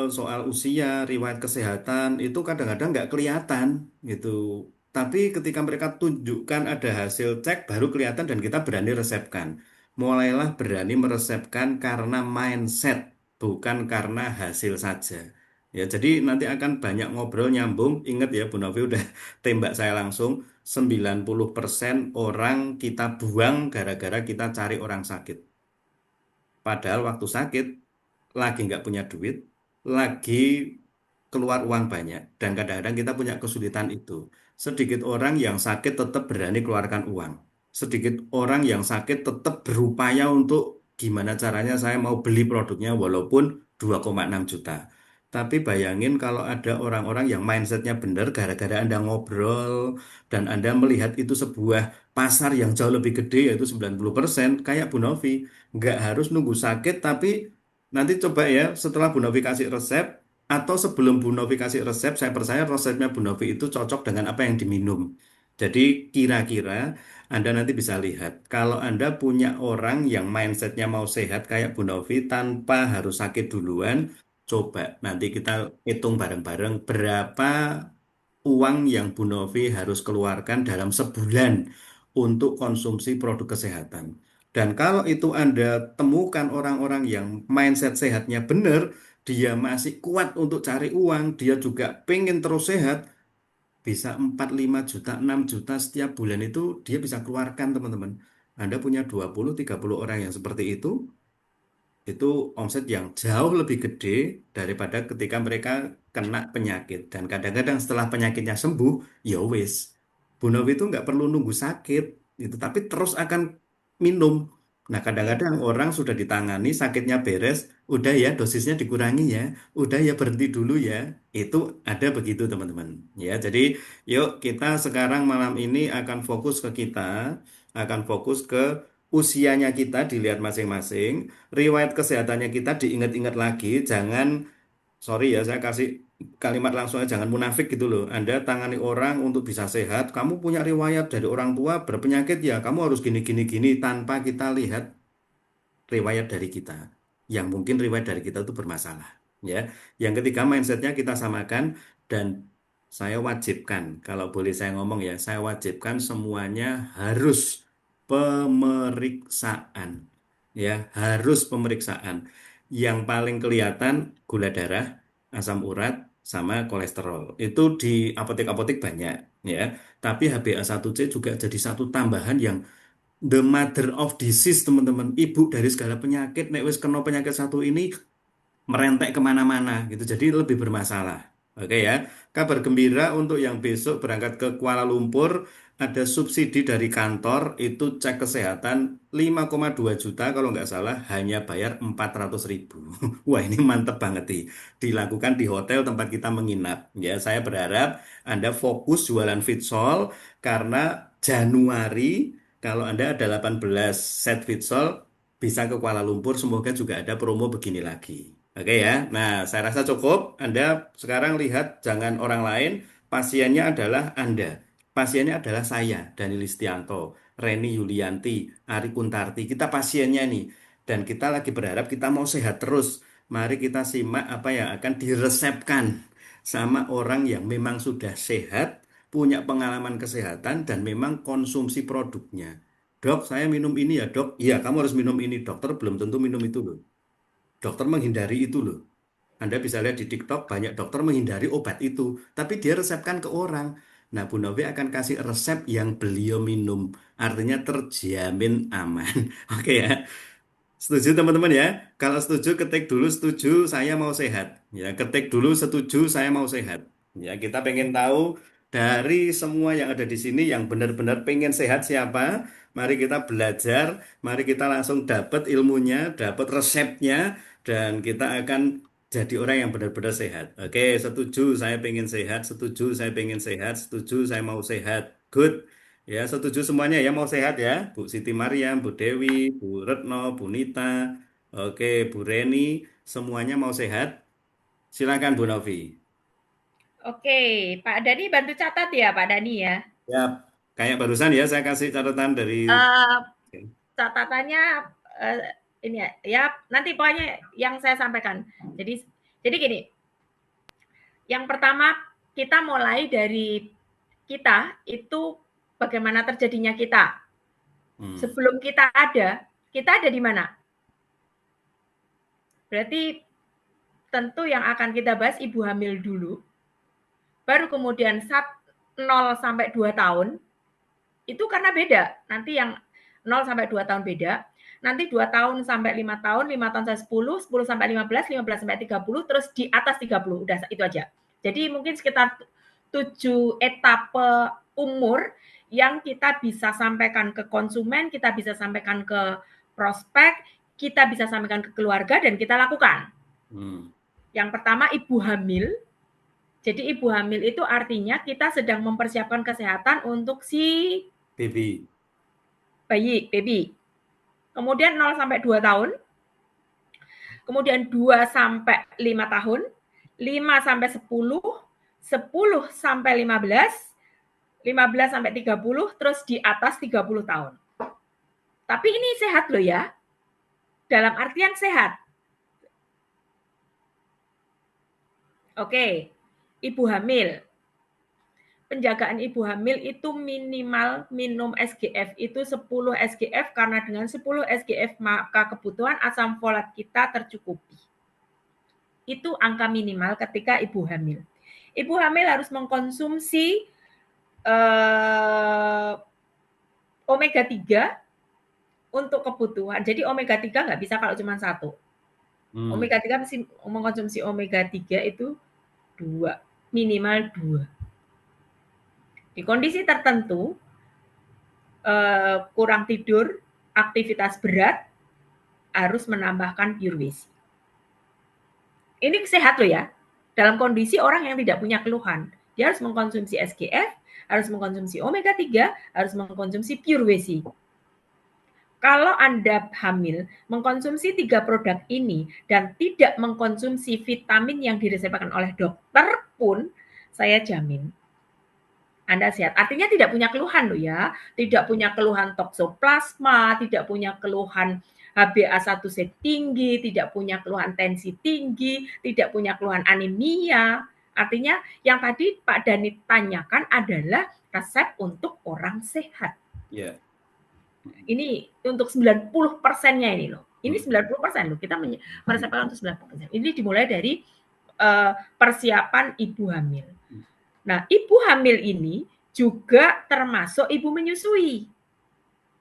soal usia, riwayat kesehatan itu kadang-kadang nggak kelihatan gitu. Tapi ketika mereka tunjukkan ada hasil cek baru kelihatan dan kita berani resepkan. Mulailah berani meresepkan karena mindset, bukan karena hasil saja. Ya, jadi nanti akan banyak ngobrol nyambung. Ingat ya, Bu Novi udah tembak saya langsung. 90% orang kita buang gara-gara kita cari orang sakit. Padahal waktu sakit, lagi nggak punya duit, lagi keluar uang banyak. Dan kadang-kadang kita punya kesulitan itu. Sedikit orang yang sakit tetap berani keluarkan uang. Sedikit orang yang sakit tetap berupaya untuk gimana caranya saya mau beli produknya walaupun 2,6 juta. Tapi bayangin kalau ada orang-orang yang mindsetnya benar gara-gara Anda ngobrol dan Anda melihat itu sebuah pasar yang jauh lebih gede yaitu 90% kayak Bu Novi. Nggak harus nunggu sakit tapi nanti coba ya setelah Bu Novi kasih resep atau sebelum Bu Novi kasih resep, saya percaya resepnya Bu Novi itu cocok dengan apa yang diminum. Jadi kira-kira Anda nanti bisa lihat, kalau Anda punya orang yang mindsetnya mau sehat kayak Bu Novi tanpa harus sakit duluan, coba nanti kita hitung bareng-bareng berapa uang yang Bu Novi harus keluarkan dalam sebulan untuk konsumsi produk kesehatan. Dan kalau itu Anda temukan orang-orang yang mindset sehatnya benar, dia masih kuat untuk cari uang, dia juga pengen terus sehat, bisa 4, 5 juta, 6 juta setiap bulan itu dia bisa keluarkan teman-teman. Anda punya 20, 30 orang yang seperti itu omset yang jauh lebih gede daripada ketika mereka kena penyakit. Dan kadang-kadang setelah penyakitnya sembuh, ya wis. Bu Novi itu nggak perlu nunggu sakit, itu tapi terus akan minum. Nah, Oke. kadang-kadang orang sudah ditangani, sakitnya beres, udah ya dosisnya dikurangi ya, udah ya berhenti dulu ya. Itu ada begitu teman-teman. Ya, jadi yuk kita sekarang malam ini akan fokus ke kita, akan fokus ke usianya kita dilihat masing-masing, riwayat kesehatannya kita diingat-ingat lagi, jangan, sorry ya, saya kasih kalimat langsung aja, jangan munafik gitu loh. Anda tangani orang untuk bisa sehat, kamu punya riwayat dari orang tua berpenyakit ya, kamu harus gini-gini-gini tanpa kita lihat riwayat dari kita. Yang mungkin riwayat dari kita itu bermasalah. Ya, yang ketiga mindsetnya kita samakan dan saya wajibkan, kalau boleh saya ngomong ya, saya wajibkan semuanya harus pemeriksaan. Ya, harus pemeriksaan. Yang paling kelihatan gula darah, asam urat, sama kolesterol. Itu di apotek-apotek banyak, ya. Tapi HbA1c juga jadi satu tambahan yang the mother of disease, teman-teman. Ibu dari segala penyakit. Nek wis kena penyakit satu ini merentek kemana-mana gitu. Jadi lebih bermasalah. Oke ya. Kabar gembira untuk yang besok berangkat ke Kuala Lumpur, ada subsidi dari kantor itu cek kesehatan 5,2 juta kalau nggak salah hanya bayar 400.000. Wah, ini mantep banget nih. Dilakukan di hotel tempat kita menginap. Ya, saya berharap Anda fokus jualan Fitsol karena Januari kalau Anda ada 18 set Fitsol bisa ke Kuala Lumpur, semoga juga ada promo begini lagi. Oke ya. Nah, saya rasa cukup. Anda sekarang lihat, jangan orang lain. Pasiennya adalah Anda. Pasiennya adalah saya, Dani Listianto, Reni Yulianti, Ari Kuntarti. Kita pasiennya nih. Dan kita lagi berharap kita mau sehat terus. Mari kita simak apa yang akan diresepkan sama orang yang memang sudah sehat, punya pengalaman kesehatan, dan memang konsumsi produknya. Dok, saya minum ini ya, dok. Iya, kamu harus minum ini. Dokter belum tentu minum itu loh. Dokter menghindari itu loh. Anda bisa lihat di TikTok, banyak dokter menghindari obat itu. Tapi dia resepkan ke orang. Nah, Bu Novi akan kasih resep yang beliau minum. Artinya terjamin aman. Oke ya. Setuju teman-teman ya? Kalau setuju ketik dulu setuju saya mau sehat. Ya, ketik dulu setuju saya mau sehat. Ya, kita pengen tahu dari semua yang ada di sini yang benar-benar pengen sehat siapa? Mari kita belajar, mari kita langsung dapat ilmunya, dapat resepnya, dan kita akan jadi orang yang benar-benar sehat. Oke, setuju saya pengen sehat, setuju saya pengen sehat, setuju saya mau sehat. Good. Ya, setuju semuanya ya mau sehat ya. Bu Siti Mariam, Bu Dewi, Bu Retno, Bu Nita, oke, Bu Reni, semuanya mau sehat. Silakan Bu Novi. Oke, Pak Dani bantu catat ya, Pak Dani ya. Ya, kayak barusan ya saya kasih catatan dari. Eh, Catatannya eh, ini ya, ya nanti pokoknya yang saya sampaikan. Jadi gini, yang pertama kita mulai dari kita itu bagaimana terjadinya kita. Hmm, Sebelum kita ada di mana? Berarti tentu yang akan kita bahas ibu hamil dulu, baru kemudian 0 sampai 2 tahun, itu karena beda. Nanti yang 0 sampai 2 tahun beda, nanti 2 tahun sampai 5 tahun, 5 tahun sampai 10, 10 sampai 15 sampai 30, terus di atas 30, udah itu aja. Jadi mungkin sekitar 7 etape umur yang kita bisa sampaikan ke konsumen, kita bisa sampaikan ke prospek, kita bisa sampaikan ke keluarga, dan kita lakukan. hmm, Yang pertama, ibu hamil. Jadi ibu hamil itu artinya kita sedang mempersiapkan kesehatan untuk si Baby. baby. Kemudian 0 sampai 2 tahun, kemudian 2 sampai 5 tahun, 5 sampai 10, 10 sampai 15, 15 sampai 30, terus di atas 30 tahun. Tapi ini sehat loh ya, dalam artian sehat. Oke, ibu hamil. Penjagaan ibu hamil itu minimal minum SGF itu 10 SGF, karena dengan 10 SGF maka kebutuhan asam folat kita tercukupi. Itu angka minimal ketika ibu hamil. Ibu hamil harus mengkonsumsi omega 3 untuk kebutuhan. Jadi omega 3 nggak bisa kalau cuma satu. Hmm. Omega 3 mengkonsumsi omega 3 itu 2, minimal 2. Di kondisi tertentu, kurang tidur, aktivitas berat, harus menambahkan pure WC. Ini sehat loh ya. Dalam kondisi orang yang tidak punya keluhan. Dia harus mengkonsumsi SGF, harus mengkonsumsi omega 3, harus mengkonsumsi pure WC. Kalau Anda hamil, mengkonsumsi 3 produk ini dan tidak mengkonsumsi vitamin yang diresepkan oleh dokter pun, saya jamin Anda sehat. Artinya tidak punya keluhan loh ya. Tidak punya keluhan toksoplasma, tidak punya keluhan HbA1c tinggi, tidak punya keluhan tensi tinggi, tidak punya keluhan anemia. Artinya yang tadi Pak Dani tanyakan adalah resep untuk orang sehat. Ya. Ini untuk 90%-nya ini loh. Ini Hmm. 90% loh. Kita meresepkan untuk 90%. Ini dimulai dari persiapan ibu hamil. Nah, ibu hamil ini juga termasuk ibu menyusui.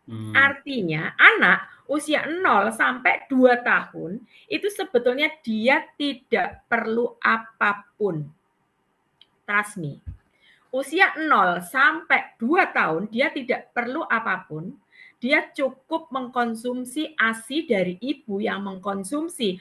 Hmm. Artinya anak usia 0 sampai 2 tahun itu sebetulnya dia tidak perlu apapun. Trust me. Usia 0 sampai 2 tahun dia tidak perlu apapun. Dia cukup mengkonsumsi ASI dari ibu yang mengkonsumsi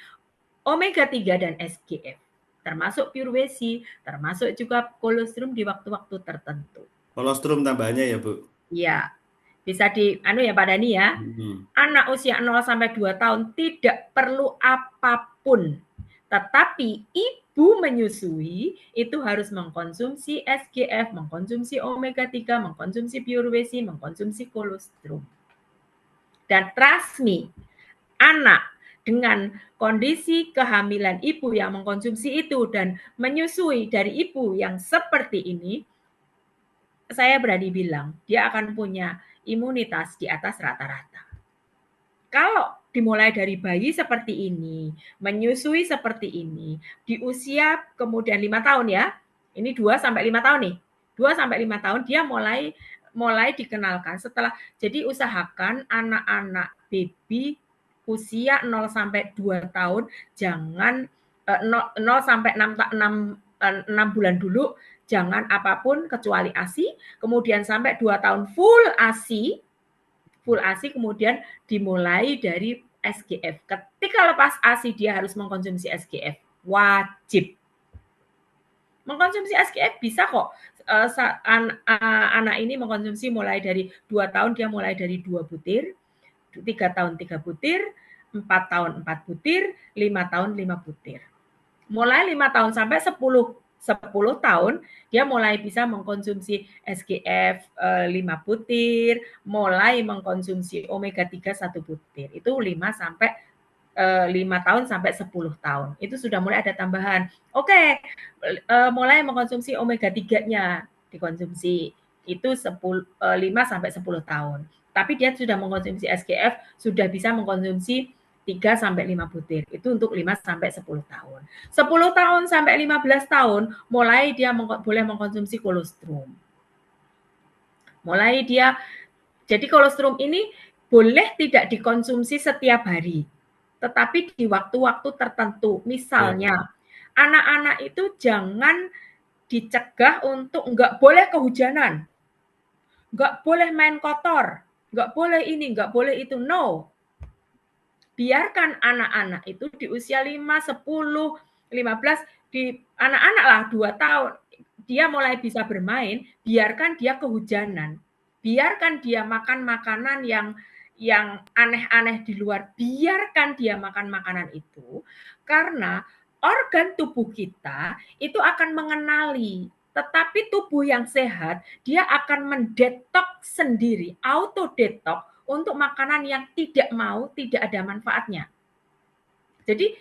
omega 3 dan SGF. Termasuk pure WC, termasuk juga kolostrum di waktu-waktu tertentu. Kolostrum tambahannya ya, Bu. Ya, bisa ya Pak Dani ya. Hmm. Anak usia 0 sampai 2 tahun tidak perlu apapun. Tetapi ibu menyusui itu harus mengkonsumsi SGF, mengkonsumsi omega 3, mengkonsumsi pure WC, mengkonsumsi kolostrum. Dan trust me, anak dengan kondisi kehamilan ibu yang mengkonsumsi itu dan menyusui dari ibu yang seperti ini, saya berani bilang dia akan punya imunitas di atas rata-rata. Kalau dimulai dari bayi seperti ini, menyusui seperti ini, di usia kemudian 5 tahun ya, ini 2 sampai 5 tahun nih. 2 sampai 5 tahun dia mulai dikenalkan setelah, jadi usahakan anak-anak baby usia 0 sampai 2 tahun jangan 0 sampai 6 bulan dulu jangan apapun kecuali ASI, kemudian sampai 2 tahun full ASI kemudian dimulai dari SGF. Ketika lepas ASI dia harus mengkonsumsi SGF. Wajib. Mengkonsumsi SGF bisa kok. Anak ini mengkonsumsi mulai dari 2 tahun dia mulai dari 2 butir, 3 tahun 3 butir, 4 tahun 4 butir, 5 tahun 5 butir. Mulai 5 tahun sampai 10 tahun dia mulai bisa mengkonsumsi SGF 5 butir, mulai mengkonsumsi omega 3 1 butir. Itu 5 sampai 5 tahun sampai 10 tahun. Itu sudah mulai ada tambahan. Oke, mulai mengkonsumsi omega 3-nya dikonsumsi. Itu 5 sampai 10 tahun. Tapi dia sudah mengkonsumsi SGF, sudah bisa mengkonsumsi 3 sampai 5 butir. Itu untuk 5 sampai 10 tahun. 10 tahun sampai 15 tahun mulai dia boleh mengkonsumsi kolostrum. Mulai dia, jadi kolostrum ini boleh tidak dikonsumsi setiap hari, tetapi di waktu-waktu tertentu. Ya. Misalnya anak-anak itu jangan dicegah untuk nggak boleh kehujanan, nggak boleh main kotor, nggak boleh ini, nggak boleh itu. No. Biarkan anak-anak itu di usia 5, 10, 15, di anak-anak lah 2 tahun, dia mulai bisa bermain, biarkan dia kehujanan. Biarkan dia makan makanan yang aneh-aneh di luar, biarkan dia makan makanan itu, karena organ tubuh kita itu akan mengenali, tetapi tubuh yang sehat, dia akan mendetok sendiri, auto detok untuk makanan yang tidak tidak ada manfaatnya. Jadi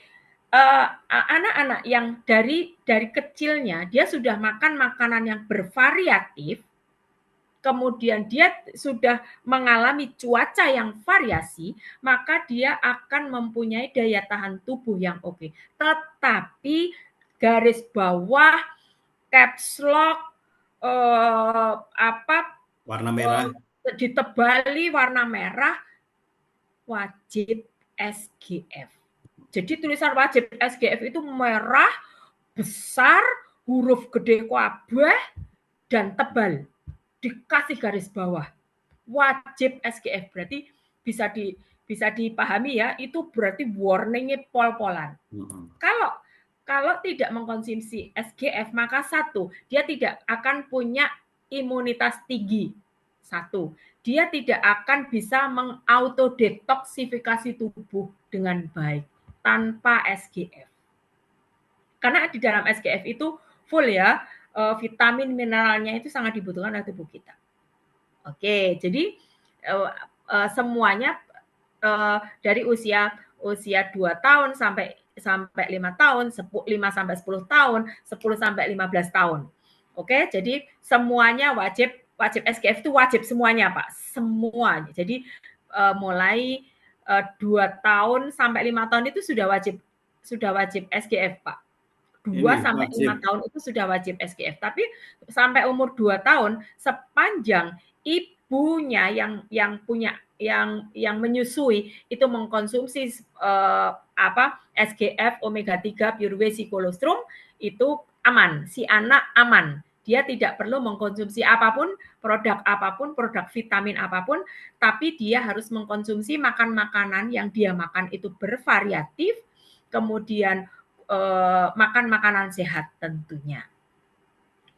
anak-anak yang dari kecilnya dia sudah makan makanan yang bervariatif, kemudian dia sudah mengalami cuaca yang variasi, maka dia akan mempunyai daya tahan tubuh yang oke. Tetapi garis bawah caps lock Warna merah. ditebali warna merah, wajib SGF. Jadi tulisan wajib SGF itu merah, besar, huruf gede kabeh, dan tebal. Dikasih garis bawah. Wajib SGF berarti bisa dipahami ya, itu berarti warningnya pol-polan. Kalau kalau tidak mengkonsumsi SGF, maka satu, dia tidak akan punya imunitas tinggi. Satu, dia tidak akan bisa mengautodetoksifikasi tubuh dengan baik tanpa SGF. Karena di dalam SGF itu full ya, vitamin mineralnya itu sangat dibutuhkan oleh tubuh kita. Oke, jadi semuanya dari usia 2 tahun sampai 5 tahun, 5 sampai 10 tahun, 10 sampai 15 tahun. Oke, jadi semuanya wajib SGF itu wajib semuanya, Pak. Semuanya. Jadi mulai 2 tahun sampai 5 tahun itu sudah wajib SGF, Pak. 2 Ini sampai 5 wajib. tahun itu sudah wajib SGF. Tapi sampai umur 2 tahun sepanjang ibunya yang punya yang menyusui itu mengkonsumsi SGF omega 3 pure whey colostrum itu aman, si anak aman. Dia tidak perlu mengkonsumsi apapun, produk vitamin apapun, tapi dia harus mengkonsumsi makanan yang dia makan itu bervariatif, kemudian makan makanan sehat tentunya.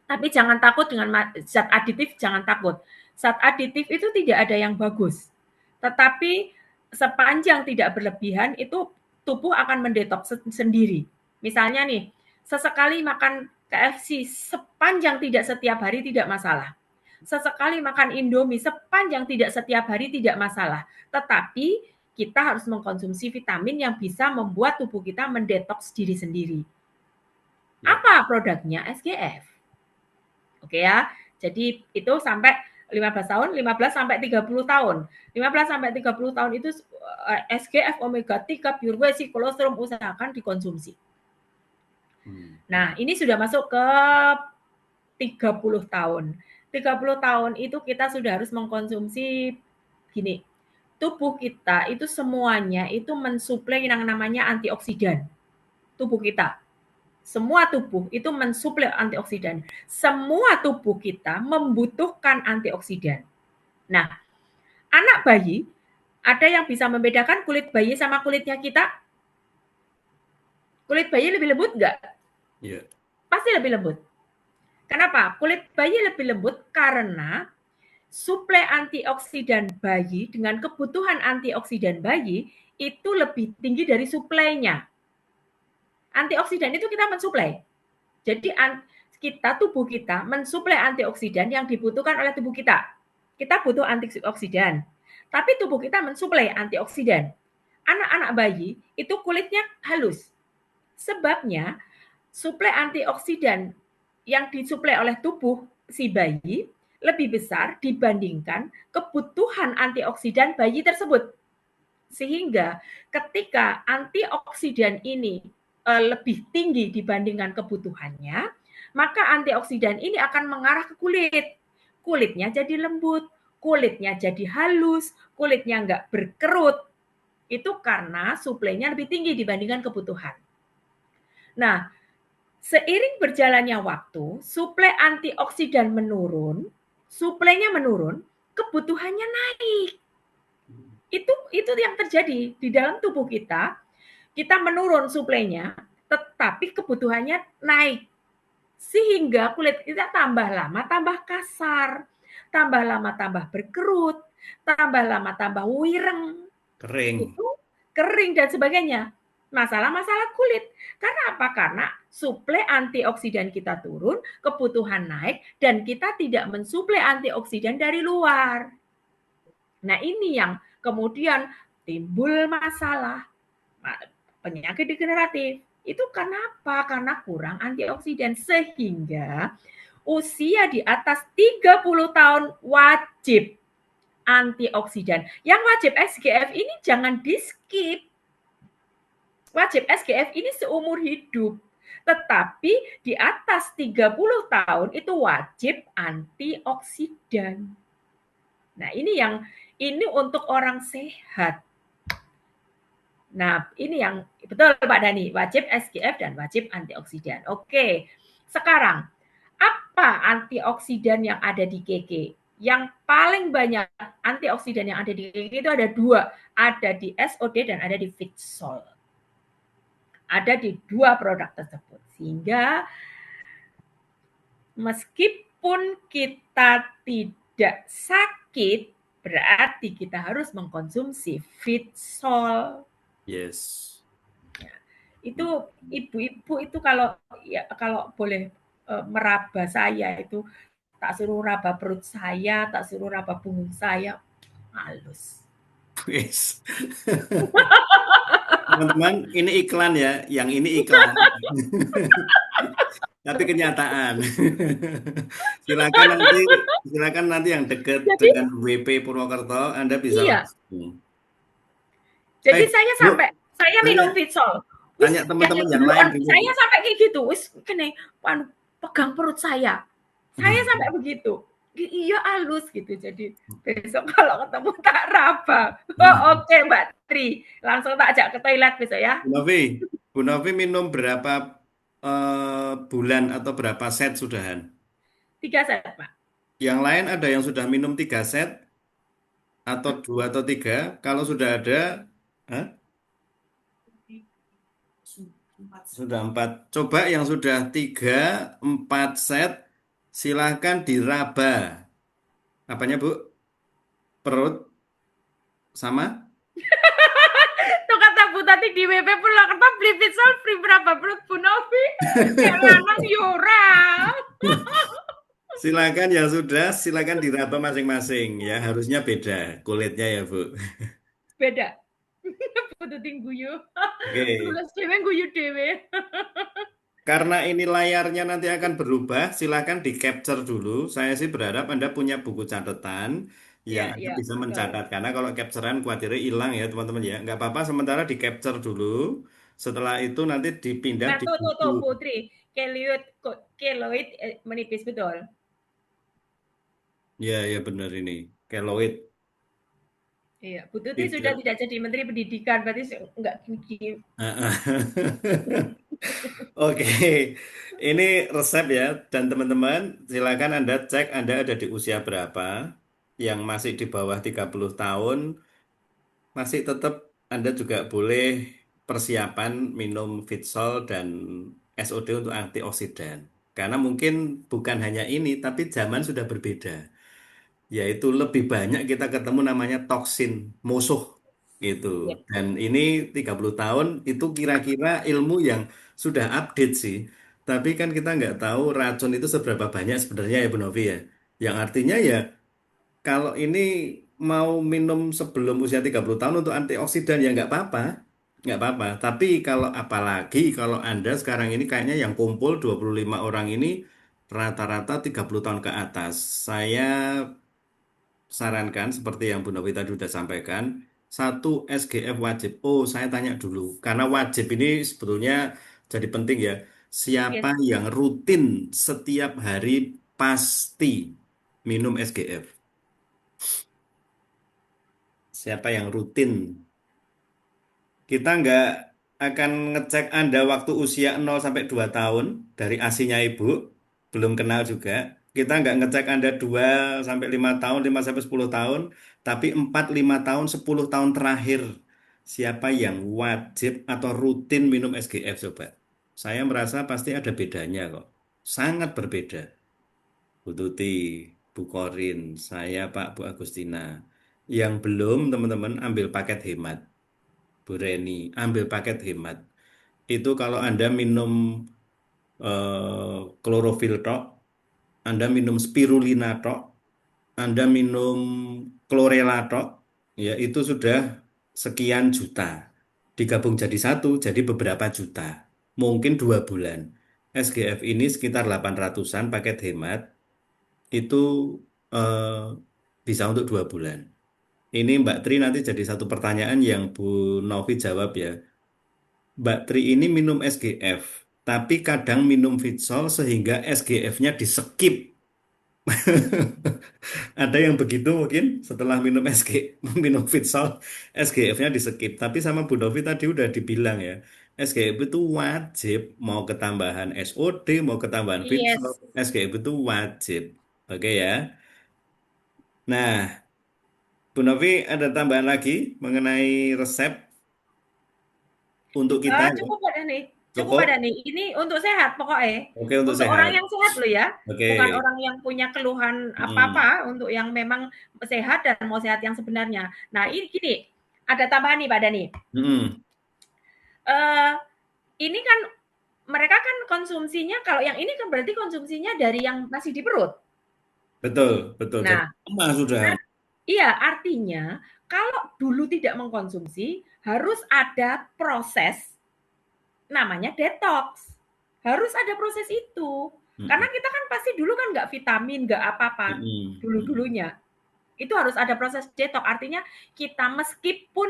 Tapi jangan takut dengan zat aditif, jangan takut. Zat aditif itu tidak ada yang bagus. Tetapi sepanjang tidak berlebihan, itu tubuh akan mendetoks sendiri. Misalnya nih, sesekali makan KFC sepanjang tidak setiap hari tidak masalah. Sesekali makan Indomie sepanjang tidak setiap hari tidak masalah. Tetapi kita harus mengkonsumsi vitamin yang bisa membuat tubuh kita mendetoks diri sendiri. Ya. Apa produknya? SGF. Oke ya. Jadi itu sampai 15 tahun, 15 sampai 30 tahun. 15 sampai 30 tahun itu SGF omega 3 pure whey colostrum usahakan dikonsumsi. Nah, ini sudah masuk ke 30 tahun. 30 tahun itu kita sudah harus mengkonsumsi gini. Tubuh kita itu semuanya itu mensuplai yang namanya antioksidan. Tubuh kita. Semua tubuh itu mensuplai antioksidan. Semua tubuh kita membutuhkan antioksidan. Nah, anak bayi, ada yang bisa membedakan kulit bayi sama kulitnya kita? Kulit bayi lebih lembut nggak? Ya. Pasti lebih lembut. Kenapa? Kulit bayi lebih lembut karena suplai antioksidan bayi dengan kebutuhan antioksidan bayi itu lebih tinggi dari suplainya. Antioksidan itu kita mensuplai. Jadi tubuh kita mensuplai antioksidan yang dibutuhkan oleh tubuh kita. Kita butuh antioksidan, tapi tubuh kita mensuplai antioksidan. Anak-anak bayi itu kulitnya halus. Sebabnya suplai antioksidan yang disuplai oleh tubuh si bayi lebih besar dibandingkan kebutuhan antioksidan bayi tersebut. Sehingga ketika antioksidan ini lebih tinggi dibandingkan kebutuhannya, maka antioksidan ini akan mengarah ke kulit. Kulitnya jadi lembut, kulitnya jadi halus, kulitnya nggak berkerut. Itu karena suplainya lebih tinggi dibandingkan kebutuhan. Nah, seiring berjalannya waktu, suplai antioksidan menurun, suplainya menurun, kebutuhannya naik. Itu yang terjadi di dalam tubuh kita. Kita menurun suplainya, tetapi kebutuhannya naik. Sehingga kulit kita tambah lama tambah kasar, tambah lama tambah berkerut, tambah lama tambah wireng, Kering. itu kering dan sebagainya. Masalah-masalah kulit. Karena apa? Karena suplai antioksidan kita turun, kebutuhan naik, dan kita tidak mensuplai antioksidan dari luar. Nah, ini yang kemudian timbul masalah penyakit degeneratif. Itu kenapa? Karena kurang antioksidan. Sehingga usia di atas 30 tahun wajib antioksidan. Yang wajib SGF ini jangan di-skip. Wajib SGF ini seumur hidup. Tetapi di atas 30 tahun itu wajib antioksidan. Nah, ini untuk orang sehat. Nah, ini yang betul Pak Dani, wajib SGF dan wajib antioksidan. Oke, sekarang apa antioksidan yang ada di KK? Yang paling banyak antioksidan yang ada di KK itu ada dua, ada di SOD dan ada di Fitsol. Ada di dua produk tersebut. Sehingga meskipun kita tidak sakit, berarti kita harus mengkonsumsi Fitsol. Yes. Itu ibu-ibu itu kalau boleh meraba saya itu tak suruh raba perut saya, tak suruh raba punggung saya, halus. Yes. Teman-teman, ini iklan ya. Yang ini iklan. Tapi kenyataan. Silakan nanti, silakan nanti yang dekat Jadi dengan WP Purwokerto, Anda bisa iya, langsung. jadi saya Bu, sampai saya tanya, minum Fitsol. tanya Wis kene teman-teman yang lain geluon, dulu. saya sampai kayak gitu. Wis kene pegang perut saya. Saya sampai begitu. Iya halus gitu. Jadi besok kalau ketemu tak raba. Oh, oke Mbak Tri. Langsung tak ajak ke toilet besok ya. Bu Novi, Bu Novi minum berapa bulan atau berapa set sudahan? 3 set, Pak. Yang lain ada yang sudah minum 3 set atau 2 atau 3. Kalau sudah ada, hah? Sudah 4. Coba yang sudah 3, 4 set, silahkan diraba. Apanya Bu? Perut sama? Tuh kata Bu tadi di WP Purwokerto beli pistol free berapa perut Bu Novi? Kayak lanang yura. Silakan yang sudah, silakan diraba masing-masing ya. Harusnya beda kulitnya ya Bu. Beda. Butuh guyu. Oke. Nulis dewe guyu dewe. Karena ini layarnya nanti akan berubah, silakan di capture dulu. Saya sih berharap Anda punya buku catatan yang Iya, Anda iya, bisa betul. mencatat. Karena kalau capturean khawatirnya hilang ya teman-teman ya. Nggak apa-apa, sementara di capture dulu. Setelah itu nanti dipindah Nah, di buku. tuh Putri. Keloid, keloid menipis betul. Ya, ya benar ini. Keloid. Iya, Bu Tuti sudah Tidak. tidak jadi Menteri Pendidikan, berarti enggak gigi. Oke, ini resep ya. Dan teman-teman, silakan Anda cek Anda ada di usia berapa. Yang masih di bawah 30 tahun, masih tetap Anda juga boleh persiapan minum Fitsol dan SOD untuk antioksidan. Karena mungkin bukan hanya ini, tapi zaman sudah berbeda. Yaitu lebih banyak kita ketemu namanya toksin, musuh gitu. Iya, Dan ini 30 tahun itu kira-kira ilmu yang sudah update sih. Tapi kan kita nggak tahu racun itu seberapa banyak sebenarnya ya Bu Novi ya. Yang artinya ya kalau ini mau minum sebelum usia 30 tahun untuk antioksidan ya nggak apa-apa. Nggak apa-apa. Tapi kalau apalagi kalau Anda sekarang ini kayaknya yang kumpul 25 orang ini rata-rata 30 tahun ke atas. Saya sarankan seperti yang Bu Novi tadi sudah sampaikan, satu SGF wajib. Oh, saya tanya dulu. Karena wajib ini sebetulnya jadi penting ya. Siapa yes. yang rutin setiap hari pasti minum SGF? Siapa yang rutin? Kita nggak akan ngecek Anda waktu usia 0 sampai 2 tahun dari ASINya Ibu, belum kenal juga. Kita nggak ngecek Anda 2 sampai 5 tahun, 5 sampai 10 tahun, tapi 4, 5 tahun, 10 tahun terakhir. Siapa yang wajib atau rutin minum SGF coba? Saya merasa pasti ada bedanya kok. Sangat berbeda. Bu Tuti, Bu Korin, saya Pak Bu Agustina. Yang belum teman-teman ambil paket hemat. Bu Reni, ambil paket hemat. Itu kalau Anda minum klorofil tok, Anda minum spirulina tok, Anda minum chlorella tok, ya itu sudah sekian juta. Digabung jadi satu, jadi beberapa juta. Mungkin 2 bulan. SGF ini sekitar 800-an paket hemat, itu eh, bisa untuk 2 bulan. Ini Mbak Tri nanti jadi satu pertanyaan yang Bu Novi jawab ya. Mbak Tri ini minum SGF, tapi kadang minum Fitsol sehingga SGF-nya di skip. Ada yang begitu mungkin setelah minum minum Fitsol, SGF-nya di skip. Tapi sama Bu Novi tadi udah dibilang ya, SGF itu wajib, mau ketambahan SOD, mau ketambahan Fitsol, Yes. SGF itu wajib. Oke ya. Nah, Bu Novi ada tambahan lagi mengenai resep untuk kita ya? Cukup Pak Dani, cukup Pak Cukup? Dani. Ini untuk sehat pokoknya. Oke untuk Untuk orang sehat. yang sehat loh ya, Oke. bukan orang yang punya keluhan Mm-mm. apa-apa, untuk yang memang sehat dan mau sehat yang sebenarnya. Nah, ini gini, ada tambahan nih Pak Dani. Mm-mm. Eh, ini kan mereka kan konsumsinya, kalau yang ini kan berarti konsumsinya dari yang masih di perut. Betul, betul. Jadi Nah, lama sudah. iya, artinya kalau dulu tidak mengkonsumsi, harus ada proses namanya detox. Harus ada proses itu. Karena Mm-mm. kita kan pasti dulu kan nggak vitamin, nggak apa-apa Mm-mm. Mm-mm. dulu-dulunya. Itu harus ada proses detox. Artinya kita meskipun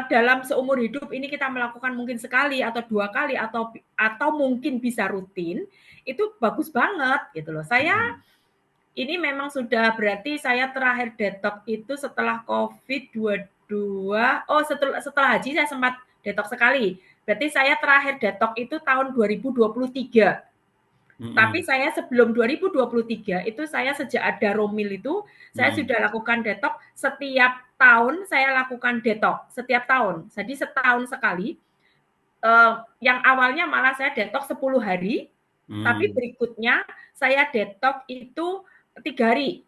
dalam seumur hidup ini kita melakukan mungkin sekali atau dua kali atau mungkin bisa rutin, itu bagus banget gitu loh. Saya Mm-mm. ini memang sudah berarti saya terakhir detox itu setelah COVID 22. Oh, setelah haji saya sempat detox sekali. Berarti saya terakhir detox itu tahun 2023. Tapi Mm-mm. saya sebelum 2023 itu saya sejak ada Romil itu saya Mm-mm. sudah lakukan detox setiap tahun, saya lakukan detox setiap tahun. Jadi setahun sekali. Yang awalnya malah saya detox 10 hari, tapi Mm. berikutnya saya detox itu 3 hari.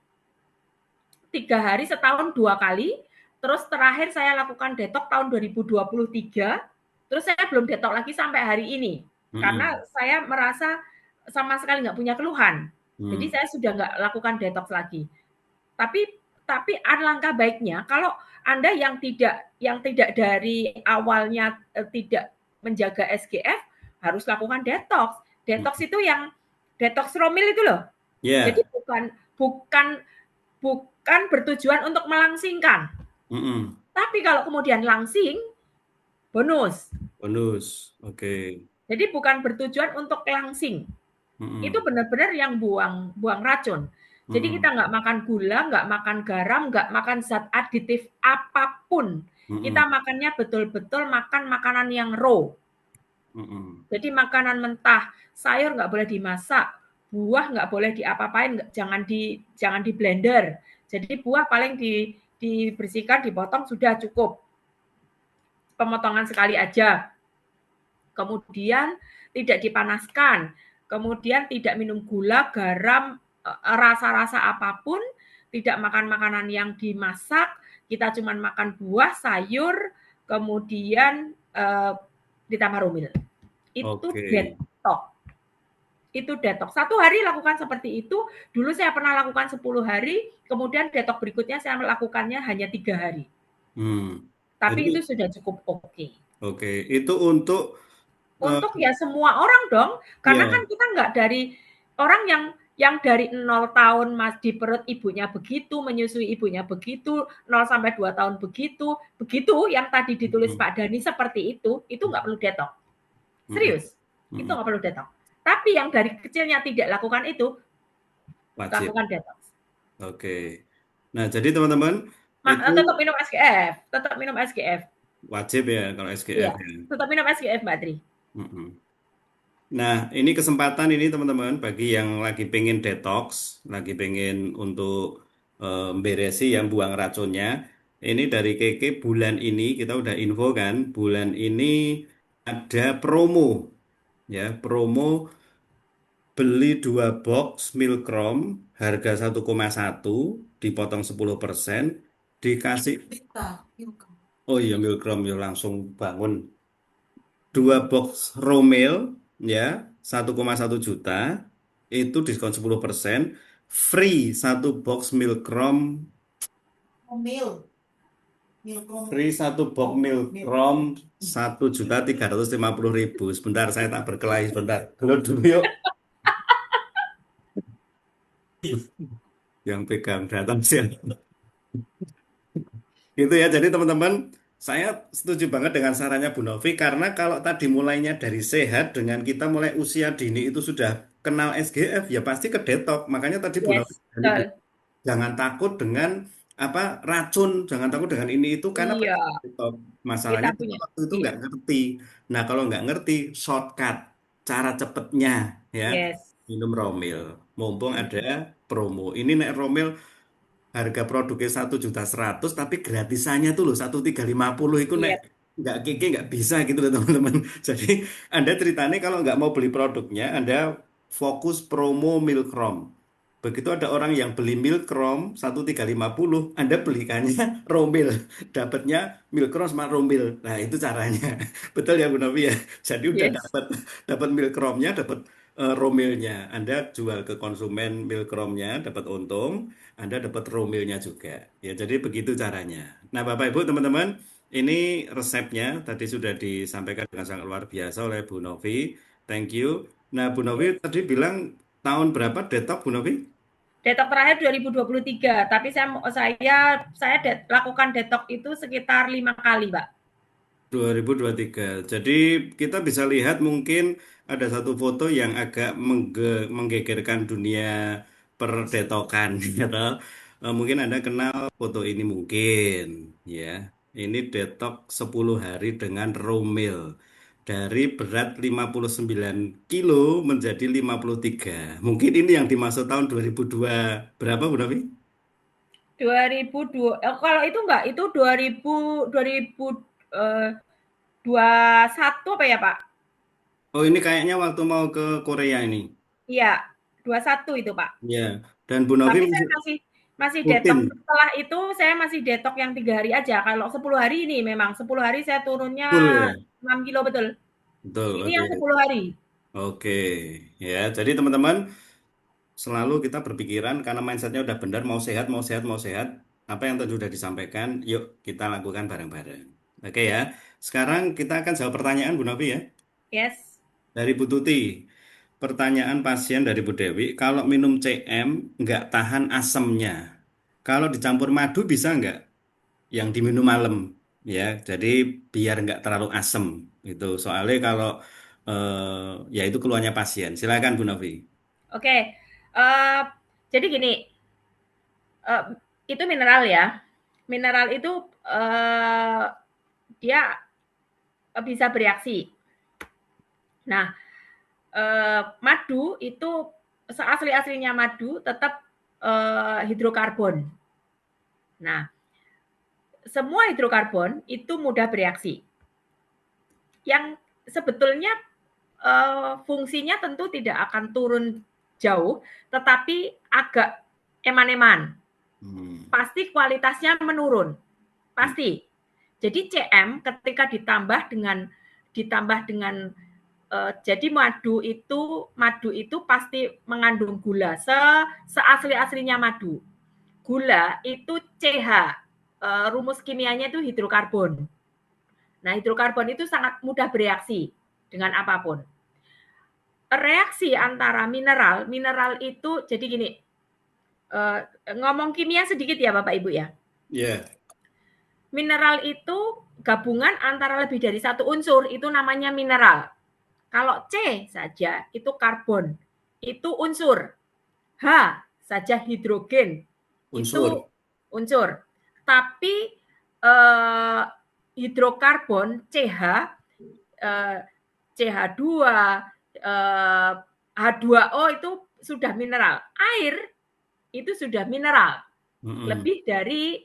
3 hari setahun 2 kali. Terus terakhir saya lakukan detox tahun 2023. Terus saya belum detox lagi sampai hari ini. Karena Mm-mm. saya merasa sama sekali nggak punya keluhan. Jadi Mm. saya sudah nggak lakukan detox lagi. Tapi alangkah baiknya kalau Anda yang tidak dari awalnya tidak menjaga SGF harus lakukan detox. Detox Mm. itu yang detox romil itu loh. Jadi Ya. bukan bukan bertujuan untuk melangsingkan. Mm-mm. Tapi kalau kemudian langsing, bonus. Bonus. Oke. Jadi bukan bertujuan untuk langsing. Itu Mm-mm. benar-benar yang buang racun. Jadi kita Mm-mm. nggak makan gula, nggak makan garam, nggak makan zat aditif apapun. Kita Mm-mm. makannya betul-betul makan makanan yang raw. Mm-mm. Jadi makanan mentah, sayur nggak boleh dimasak, buah nggak boleh diapa-apain, jangan di blender. Jadi buah paling dibersihkan, dipotong sudah cukup. Pemotongan sekali aja. Kemudian tidak dipanaskan. Kemudian tidak minum gula, garam, rasa-rasa apapun, tidak makan makanan yang dimasak, kita cuma makan buah, sayur, kemudian ditambah rumil. Itu Oke. detox. Itu detox. 1 hari lakukan seperti itu. Dulu saya pernah lakukan 10 hari, kemudian detox berikutnya saya melakukannya hanya 3 hari. Hmm. Tapi Jadi itu sudah cukup oke. oke. Itu untuk eh, Untuk ya semua orang dong, karena ya. kan kita nggak dari orang yang dari 0 tahun mas di perut ibunya begitu, menyusui ibunya begitu, 0 sampai 2 tahun begitu, begitu yang tadi ditulis Mm-mm. Pak Dani seperti itu nggak perlu detox. Mm-mm. Serius, itu Mm-mm. nggak perlu detox. Tapi yang dari kecilnya tidak lakukan itu, Wajib. lakukan detox. Oke. Nah, jadi teman-teman itu Tetap minum SGF, tetap minum SGF. wajib ya kalau SGF Iya, ya. tetap minum SGF Mbak Tri. Mm-mm. Nah, ini kesempatan ini teman-teman bagi yang lagi pengen detox, lagi pengen untuk beresi yang buang racunnya. Ini dari Keke bulan ini kita udah info kan, bulan ini ada promo ya, promo beli 2 box Milkrom harga 1,1 dipotong 10% dikasih oh iya Milkrom ya langsung bangun 2 box Romel ya 1,1 juta itu diskon 10% free 1 box Milkrom free 1 box Milkrom 1.350.000 sebentar saya tak berkelahi sebentar dulu dulu yuk yang pegang data sih gitu ya jadi teman-teman saya setuju banget dengan sarannya Bu Novi karena kalau tadi mulainya dari sehat dengan kita mulai usia dini itu sudah kenal SGF ya pasti ke detox. Makanya tadi Bu Yes, Novi betul. jangan takut dengan apa racun, jangan takut dengan ini itu karena Iya, pengen detox. kita Masalahnya kita punya. waktu itu Iya. nggak ngerti. Nah kalau nggak ngerti shortcut cara cepetnya ya Yes. minum Romil. Mumpung ada promo. Ini nek Romil harga produknya 1.100.000 tapi gratisannya tuh loh 1.350 itu nek Iya. nggak keke nggak bisa gitu loh teman-teman. Jadi Anda ceritanya kalau nggak mau beli produknya Anda fokus promo Milkrom. Begitu ada orang yang beli Milkrom 1.350 Anda belikannya Romil dapatnya Milkrom sama Romil. Nah itu caranya. Betul ya Bu Novi ya. Jadi udah Yes. dapat dapat Milkromnya dapat Romilnya. Anda jual ke konsumen Milkromnya dapat untung. Anda dapat romilnya juga. Ya, jadi begitu caranya. Nah, Bapak Ibu, teman-teman, ini resepnya tadi sudah disampaikan dengan sangat luar biasa oleh Bu Novi. Thank you. Nah, Bu Novi Yes. tadi bilang tahun berapa detox Bu Novi? Detox terakhir 2023, tapi lakukan detox itu sekitar 5 kali, Pak. 2023. Jadi kita bisa lihat mungkin ada satu foto yang agak menggegerkan dunia perdetokan gitu. Mungkin Anda kenal foto ini mungkin ya. Ini detok 10 hari dengan Romil. Dari berat 59 kilo menjadi 53. Mungkin ini yang dimaksud tahun 2002 berapa Bu Nafi? 2002, kalau itu enggak, itu 2021 apa ya, Pak? Oh ini kayaknya waktu mau ke Korea ini. Iya, 21 itu, Pak. Ya, dan Bu Novi Tapi saya masih masih rutin. detox. Setelah itu saya masih detox yang 3 hari aja. Kalau 10 hari ini memang 10 hari saya turunnya Betul ya? 6 kilo betul. Betul, Ini oke. yang 10 hari. Oke, ya. Jadi teman-teman selalu kita berpikiran karena mindsetnya udah benar, mau sehat, mau sehat, mau sehat. Apa yang tadi sudah disampaikan, yuk kita lakukan bareng-bareng. Oke ya. Sekarang kita akan jawab pertanyaan Bu Novi ya. Yes. Dari Bu Tuti. Pertanyaan pasien dari Bu Dewi, kalau minum CM nggak tahan asemnya. Kalau dicampur madu bisa nggak? Yang diminum malam ya jadi biar nggak terlalu asem gitu soalnya kalau ya itu keluarnya pasien silakan Bu Novi. Oke. Uh, jadi gini, uh, itu mineral ya. Mineral itu dia bisa bereaksi. Nah, madu itu seasli-aslinya madu tetap hidrokarbon. Nah, semua hidrokarbon itu mudah bereaksi. Yang sebetulnya fungsinya tentu tidak akan turun jauh, tetapi agak eman-eman. Pasti kualitasnya menurun, pasti. Jadi CM ketika ditambah dengan jadi madu itu pasti mengandung gula seasli-aslinya madu. Gula itu CH, rumus kimianya itu hidrokarbon. Nah, hidrokarbon itu sangat mudah bereaksi dengan apapun. Reaksi antara mineral itu jadi gini, ngomong kimia sedikit ya Bapak Ibu ya. Ya. Mineral itu gabungan antara lebih dari satu unsur, itu namanya mineral. Kalau C saja itu karbon, itu unsur. H saja hidrogen, itu Unsur. unsur. Tapi hidrokarbon CH, CH2, H2O itu sudah mineral. Air itu sudah mineral. Lebih dari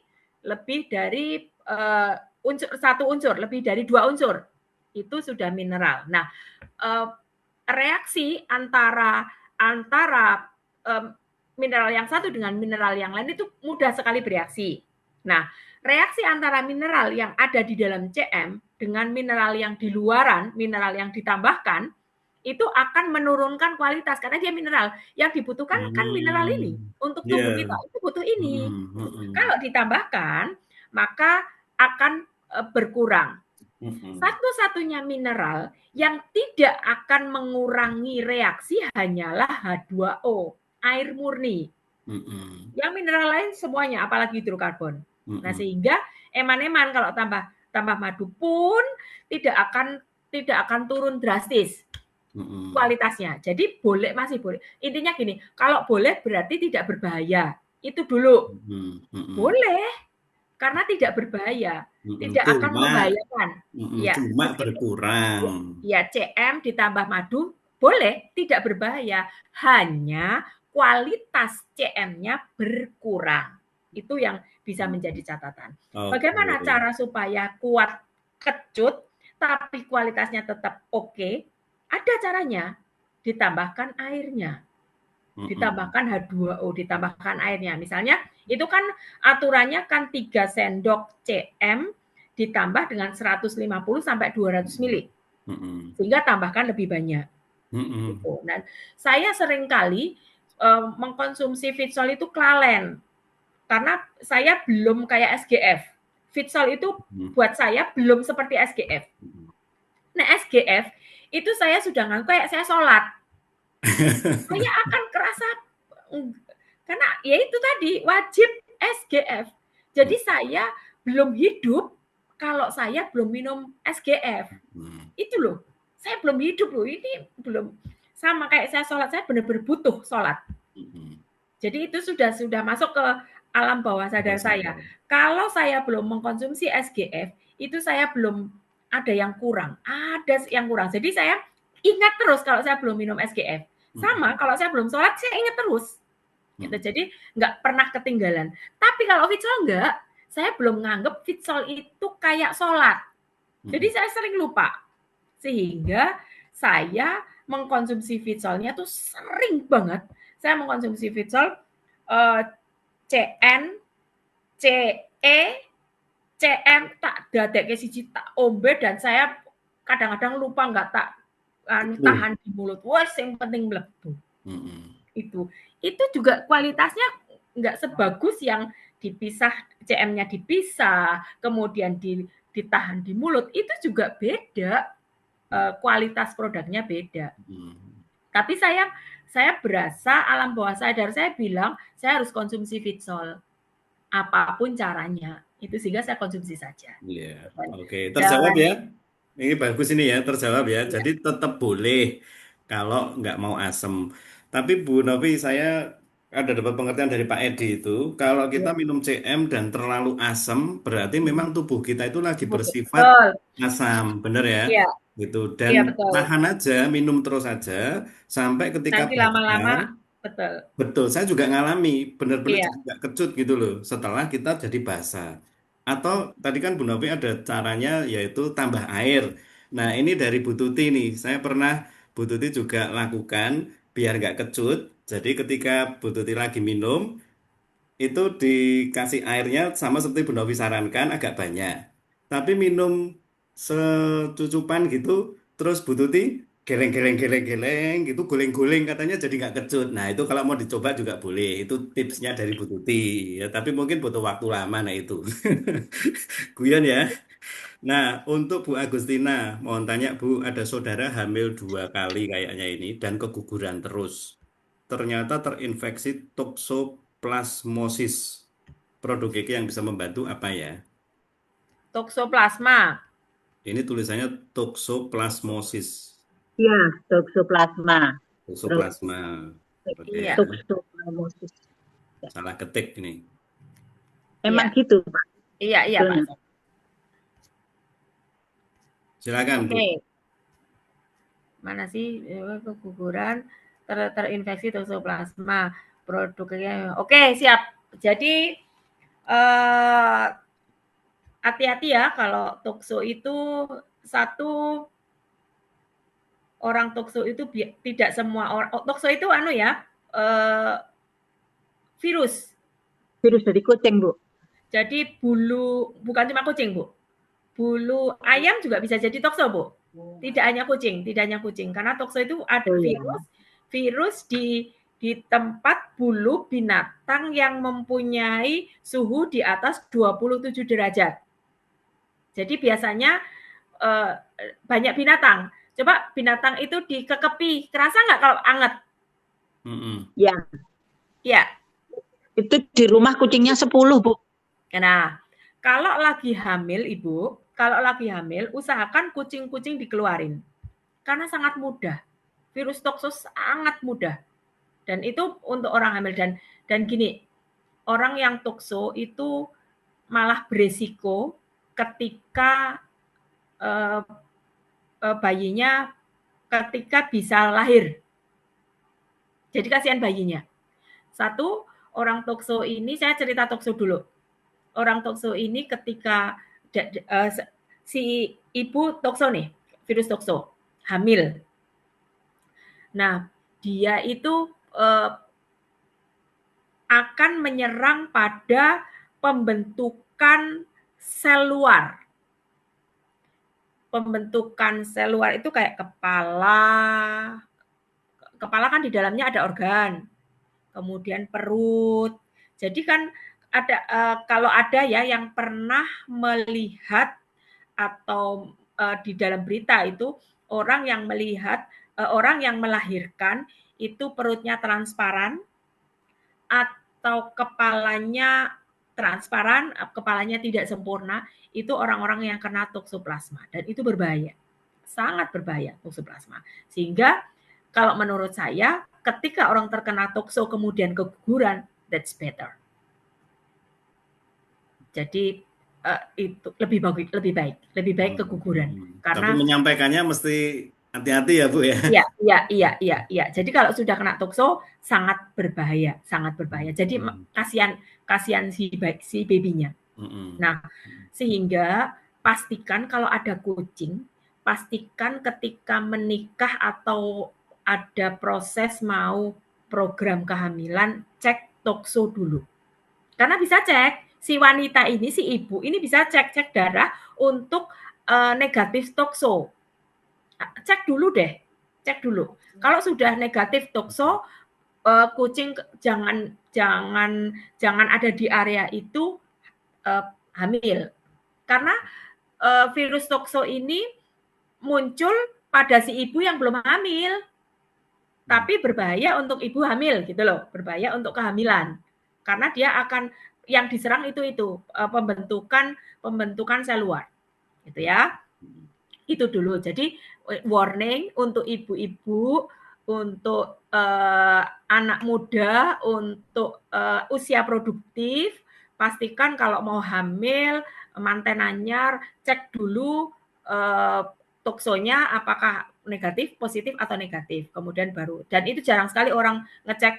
satu unsur, lebih dari 2 unsur. Itu sudah mineral. Nah, reaksi antara mineral yang satu dengan mineral yang lain itu mudah sekali bereaksi. Nah, reaksi antara mineral yang ada di dalam CM dengan mineral yang di luaran, mineral yang ditambahkan, itu akan menurunkan kualitas karena dia mineral. Yang dibutuhkan kan mineral ini untuk tubuh kita, Ya. itu butuh ini. Kalau ditambahkan, maka akan berkurang. Satu-satunya mineral yang tidak akan mengurangi reaksi hanyalah H2O, air murni. Yang mineral lain semuanya, apalagi hidrokarbon. Nah, sehingga eman-eman kalau tambah madu pun tidak akan turun drastis. kualitasnya. Jadi masih boleh. Intinya gini, kalau boleh berarti tidak berbahaya. Itu dulu. Boleh, karena tidak berbahaya, tidak akan Cuma, membahayakan. Ya, cuma meskipun berkurang. ya CM ditambah madu boleh, tidak berbahaya. Hanya kualitas CM-nya berkurang. Itu yang bisa menjadi catatan. Bagaimana Oke. cara supaya kuat kecut tapi kualitasnya tetap oke? Ada caranya. Ditambahkan airnya, ditambahkan H2O, ditambahkan airnya. Misalnya itu kan aturannya kan 3 sendok CM ditambah dengan 150 sampai 200 mili. Sehingga tambahkan lebih banyak. Gitu. Dan saya seringkali mengkonsumsi Fitsol itu kelalen. Karena saya belum kayak SGF. Fitsol itu buat saya belum seperti SGF. Nah, SGF itu saya sudah nganggap kayak saya sholat. Saya akan kerasa karena ya itu tadi wajib SGF. Jadi saya belum hidup kalau saya belum minum SGF. Itu loh. Saya belum hidup loh. Ini belum sama kayak saya sholat, saya benar-benar butuh sholat. Jadi itu sudah masuk ke alam bawah sadar saya. Kalau saya belum mengkonsumsi SGF, itu saya belum ada yang kurang. Ada yang kurang. Jadi saya ingat terus kalau saya belum minum SGF. Sama kalau saya belum sholat, saya ingat terus. Gitu. Jadi nggak pernah ketinggalan. Tapi kalau Fitsol enggak, saya belum nganggep Fitsol itu kayak sholat. Jadi saya sering lupa. Sehingga saya mengkonsumsi Fitsolnya tuh sering banget. Saya mengkonsumsi Fitsol CN, CE, CM tak dadekke siji tak ombe dan saya kadang-kadang lupa nggak tak tahan di mulut. Wah, yang penting mlebu. Itu juga kualitasnya nggak sebagus yang dipisah, CM-nya dipisah, kemudian ditahan di mulut. Itu juga beda, kualitas produknya beda. Tapi saya berasa alam bawah sadar saya bilang saya harus konsumsi Fitsol apapun caranya. Itu sehingga saya konsumsi saja. Iya, oke. Terjawab ya. Ini bagus ini ya, terjawab ya. Jadi tetap boleh kalau nggak mau asem. Tapi Bu Novi, saya ada dapat pengertian dari Pak Edi itu, kalau kita minum CM dan terlalu asam, berarti memang tubuh kita itu lagi bersifat Betul. asam, bener ya? Iya, Gitu. Dan iya betul. tahan aja, minum terus aja, sampai ketika Nanti basah. lama-lama betul. Betul, saya juga ngalami, benar-benar Iya. jadi nggak kecut gitu loh, setelah kita jadi basah. Atau tadi kan Bu Novi ada caranya yaitu tambah air. Nah ini dari Bu Tuti nih, saya pernah Bu Tuti juga lakukan biar nggak kecut. Jadi ketika Bu Tuti lagi minum, itu dikasih airnya sama seperti Bu Novi sarankan agak banyak. Tapi minum secucupan gitu, terus Bu Tuti geleng-geleng gitu, guling-guling katanya jadi nggak kecut. Nah itu kalau mau dicoba juga boleh. Itu tipsnya dari Bu Tuti. Ya, tapi mungkin butuh waktu lama nah itu. Guyon ya. Nah untuk Bu Agustina, mohon tanya Bu, ada saudara hamil 2 kali kayaknya ini dan keguguran terus. Ternyata terinfeksi toksoplasmosis. Produk Kiki yang bisa membantu apa ya? Toksoplasma. Ini tulisannya toksoplasmosis. Iya, toksoplasma. Toksoplasma. Oke Iya. ya. Toksoplasmosis. Salah ketik ini. Emang Iya. gitu, Pak. Iya, iya, Pak. Silakan, Bu. Oke. Mana sih keguguran terinfeksi toksoplasma produknya? Oke, siap. Jadi hati-hati ya kalau tokso itu satu orang tokso itu tidak semua orang tokso itu virus. Virus dari kucing, Bu. Jadi bulu bukan cuma kucing, Bu. Bulu ayam juga bisa jadi tokso, Bu. Tidak hanya kucing, karena tokso itu ada virus di tempat bulu binatang yang mempunyai suhu di atas 27 derajat. Jadi biasanya banyak binatang. Coba binatang itu dikekepi, kerasa nggak kalau anget? Ya. Ya. Itu di rumah kucingnya 10, Bu. Nah, kalau lagi hamil, Ibu, usahakan kucing-kucing dikeluarin. Karena sangat mudah. virus tokso sangat mudah. Dan itu untuk orang hamil dan gini, orang yang tokso itu malah beresiko ketika bayinya ketika bisa lahir. Jadi kasihan bayinya. Satu, orang tokso ini, saya cerita tokso dulu. Orang tokso ini ketika si ibu tokso nih, virus tokso, hamil. Nah, dia itu akan menyerang pada pembentukan sel luar. Pembentukan sel luar itu kayak kepala. Kepala kan di dalamnya ada organ. Kemudian perut. Jadi kan ada kalau ada ya yang pernah melihat atau di dalam berita itu orang yang melihat orang yang melahirkan itu perutnya transparan atau kepalanya transparan, kepalanya tidak sempurna, itu orang-orang yang kena toksoplasma dan itu berbahaya. Sangat berbahaya toksoplasma. Sehingga kalau menurut saya ketika orang terkena tokso kemudian keguguran, that's better. Jadi itu lebih baik keguguran. Karena tapi menyampaikannya mesti hati-hati ya Bu ya. Iya. Jadi kalau sudah kena tokso sangat berbahaya. Jadi kasihan si babynya. Nah, sehingga pastikan kalau ada kucing, pastikan ketika menikah atau ada proses mau program kehamilan, cek tokso dulu. Karena bisa cek, si wanita ini, si ibu ini bisa cek darah untuk negatif tokso. Cek dulu deh. Kalau sudah negatif tokso, kucing jangan ada di area itu hamil. Karena virus tokso ini muncul pada si ibu yang belum hamil. Tapi berbahaya untuk ibu hamil gitu loh, berbahaya untuk kehamilan. Karena dia akan yang diserang itu pembentukan sel luar. Gitu ya. Itu dulu. Jadi warning untuk ibu-ibu, untuk anak muda, untuk usia produktif, pastikan kalau mau hamil, manten anyar, cek dulu toksonya apakah negatif, positif atau negatif. Kemudian baru. Dan itu jarang sekali orang ngecek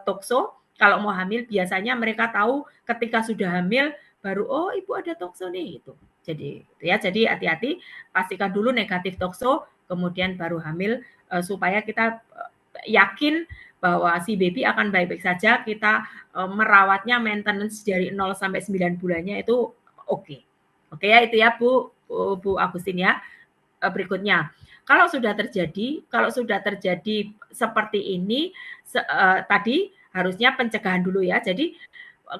tokso kalau mau hamil. Biasanya mereka tahu ketika sudah hamil baru oh ibu ada tokso nih gitu. Jadi hati-hati, pastikan dulu negatif tokso, kemudian baru hamil supaya kita yakin bahwa si baby akan baik-baik saja. Kita merawatnya maintenance dari 0 sampai 9 bulannya itu oke. Oke ya, itu ya Bu Agustin ya. Berikutnya, kalau sudah terjadi seperti ini tadi harusnya pencegahan dulu ya. Jadi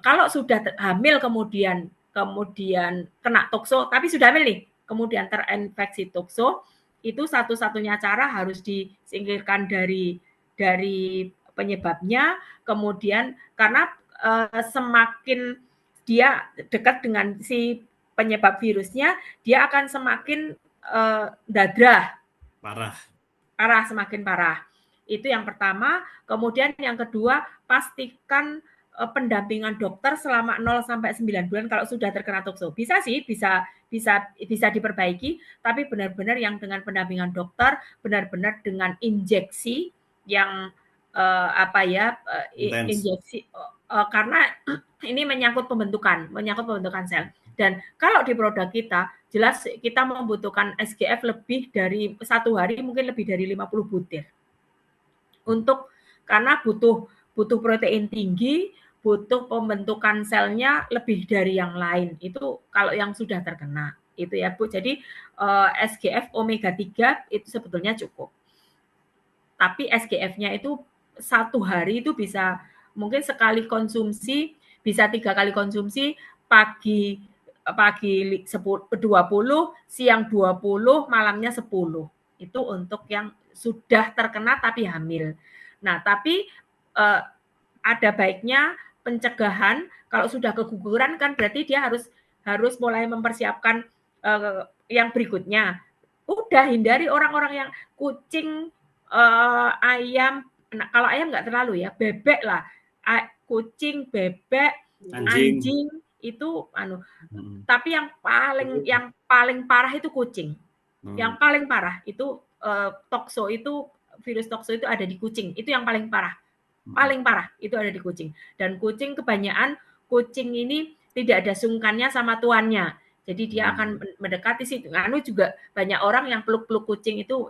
kalau sudah hamil kemudian kena tokso, tapi sudah hamil nih, kemudian terinfeksi tokso, itu satu-satunya cara harus disingkirkan dari penyebabnya. Kemudian karena semakin dia dekat dengan si penyebab virusnya, dia akan semakin dadrah, semakin parah. Itu yang pertama. Kemudian yang kedua, pastikan pendampingan dokter selama 0 sampai 9 bulan kalau sudah terkena tokso. Bisa diperbaiki, tapi benar-benar yang dengan pendampingan dokter, benar-benar dengan injeksi yang injeksi karena ini menyangkut pembentukan sel. Dan kalau di produk kita, jelas kita membutuhkan SGF lebih dari 1 hari, mungkin lebih dari 50 butir. Karena butuh protein tinggi, butuh pembentukan selnya lebih dari yang lain. Itu kalau yang sudah terkena. Itu ya Bu. Jadi SGF omega 3 itu sebetulnya cukup. Tapi SGF-nya itu 1 hari itu bisa mungkin sekali konsumsi, bisa 3 kali konsumsi, pagi 20, siang 20, malamnya 10. Itu untuk yang sudah terkena tapi hamil. Nah, tapi ada baiknya pencegahan. Kalau sudah keguguran kan berarti dia harus mulai mempersiapkan yang berikutnya. Udah hindari orang-orang yang kucing ayam, nah kalau ayam nggak terlalu ya, bebek lah, kucing, bebek, anjing itu tapi yang paling parah itu kucing. Yang paling parah itu tokso itu, virus tokso itu ada di kucing. Itu yang paling parah. Paling parah itu ada di kucing. Dan kucing kebanyakan kucing ini tidak ada sungkannya sama tuannya. Jadi dia akan mendekati situ. Anu juga banyak orang yang peluk-peluk kucing itu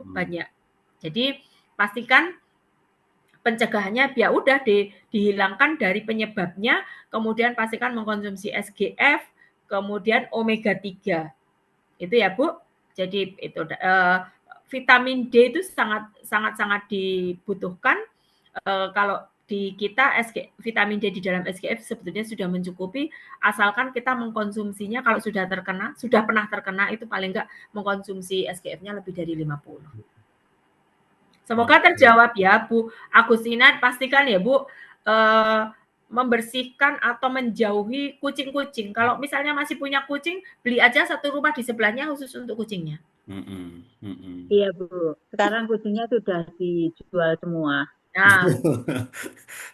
banyak. Jadi pastikan pencegahannya ya udah dihilangkan dari penyebabnya, kemudian pastikan mengkonsumsi SGF, kemudian omega 3. Itu ya, Bu. Jadi itu vitamin D itu sangat dibutuhkan. Kalau di kita vitamin D di dalam SGF sebetulnya sudah mencukupi, asalkan kita mengkonsumsinya kalau sudah pernah terkena itu paling enggak mengkonsumsi SGF-nya lebih dari 50. Semoga terjawab ya, Bu Agustina. Pastikan ya, Bu, membersihkan atau menjauhi kucing-kucing. Kalau misalnya masih punya kucing, beli aja satu rumah di sebelahnya khusus untuk kucingnya. Iya, Bu. Sekarang kucingnya sudah dijual semua. Nah,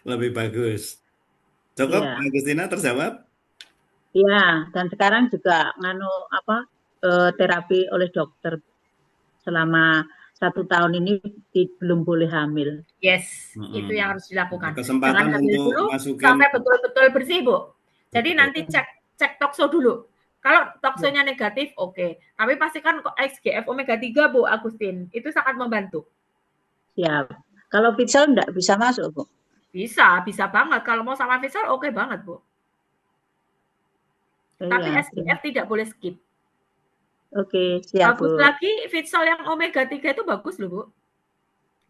lebih bagus. Cukup, Iya. Agustina terjawab? Iya, dan sekarang juga terapi oleh dokter selama 1 tahun ini belum boleh hamil. Yes, itu yang harus dilakukan. Kesempatan Jangan hamil untuk dulu masukin sampai betul-betul bersih, Bu. Jadi nanti cek tokso dulu. Kalau toksonya negatif, oke. Tapi pastikan SGF omega 3, Bu Agustin. Itu sangat membantu. Siap. Kalau Fitsol enggak bisa masuk, Bu? Bisa banget. Kalau mau sama Fitsol, oke banget, Bu. Tapi SGF tidak boleh skip. Oke, siap, bagus Bu. Lagi Fitsol yang omega 3 itu bagus loh, Bu.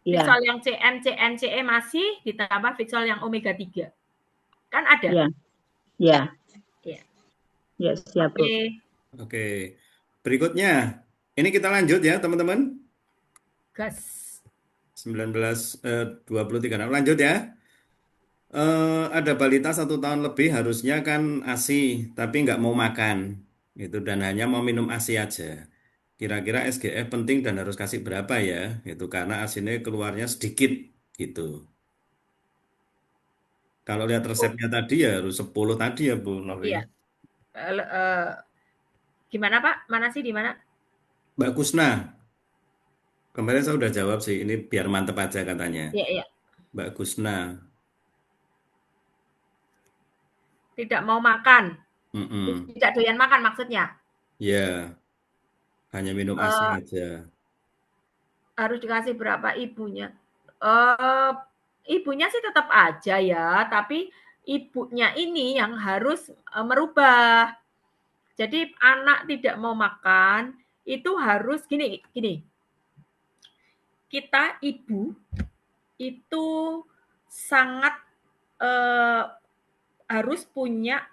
Fitsol yang CE masih ditambah Fitsol yang omega 3. Kan ada? Iya. Ya, siap, Bu. Oke. Berikutnya, ini kita lanjut ya, teman-teman. Gas. 23. Lanjut ya. Ada balita 1 tahun lebih harusnya kan ASI, tapi nggak mau makan gitu dan hanya mau minum ASI aja. Kira-kira SGF penting dan harus kasih berapa ya? Itu karena ASINnya keluarnya sedikit gitu. Kalau lihat resepnya tadi ya harus 10 tadi ya, Bu Novi. Iya. Gimana, Pak? Mana sih, di mana? Mbak Kusna. Kemarin saya udah jawab sih, ini biar mantep aja katanya. Iya. Mbak Kusna. Tidak mau makan. Tidak doyan makan maksudnya? Ya, hanya minum ASI aja. Harus dikasih berapa ibunya? Ibunya sih tetap aja ya, tapi ibunya ini yang harus merubah. Jadi anak tidak mau makan, itu harus gini. Kita ibu itu sangat harus punya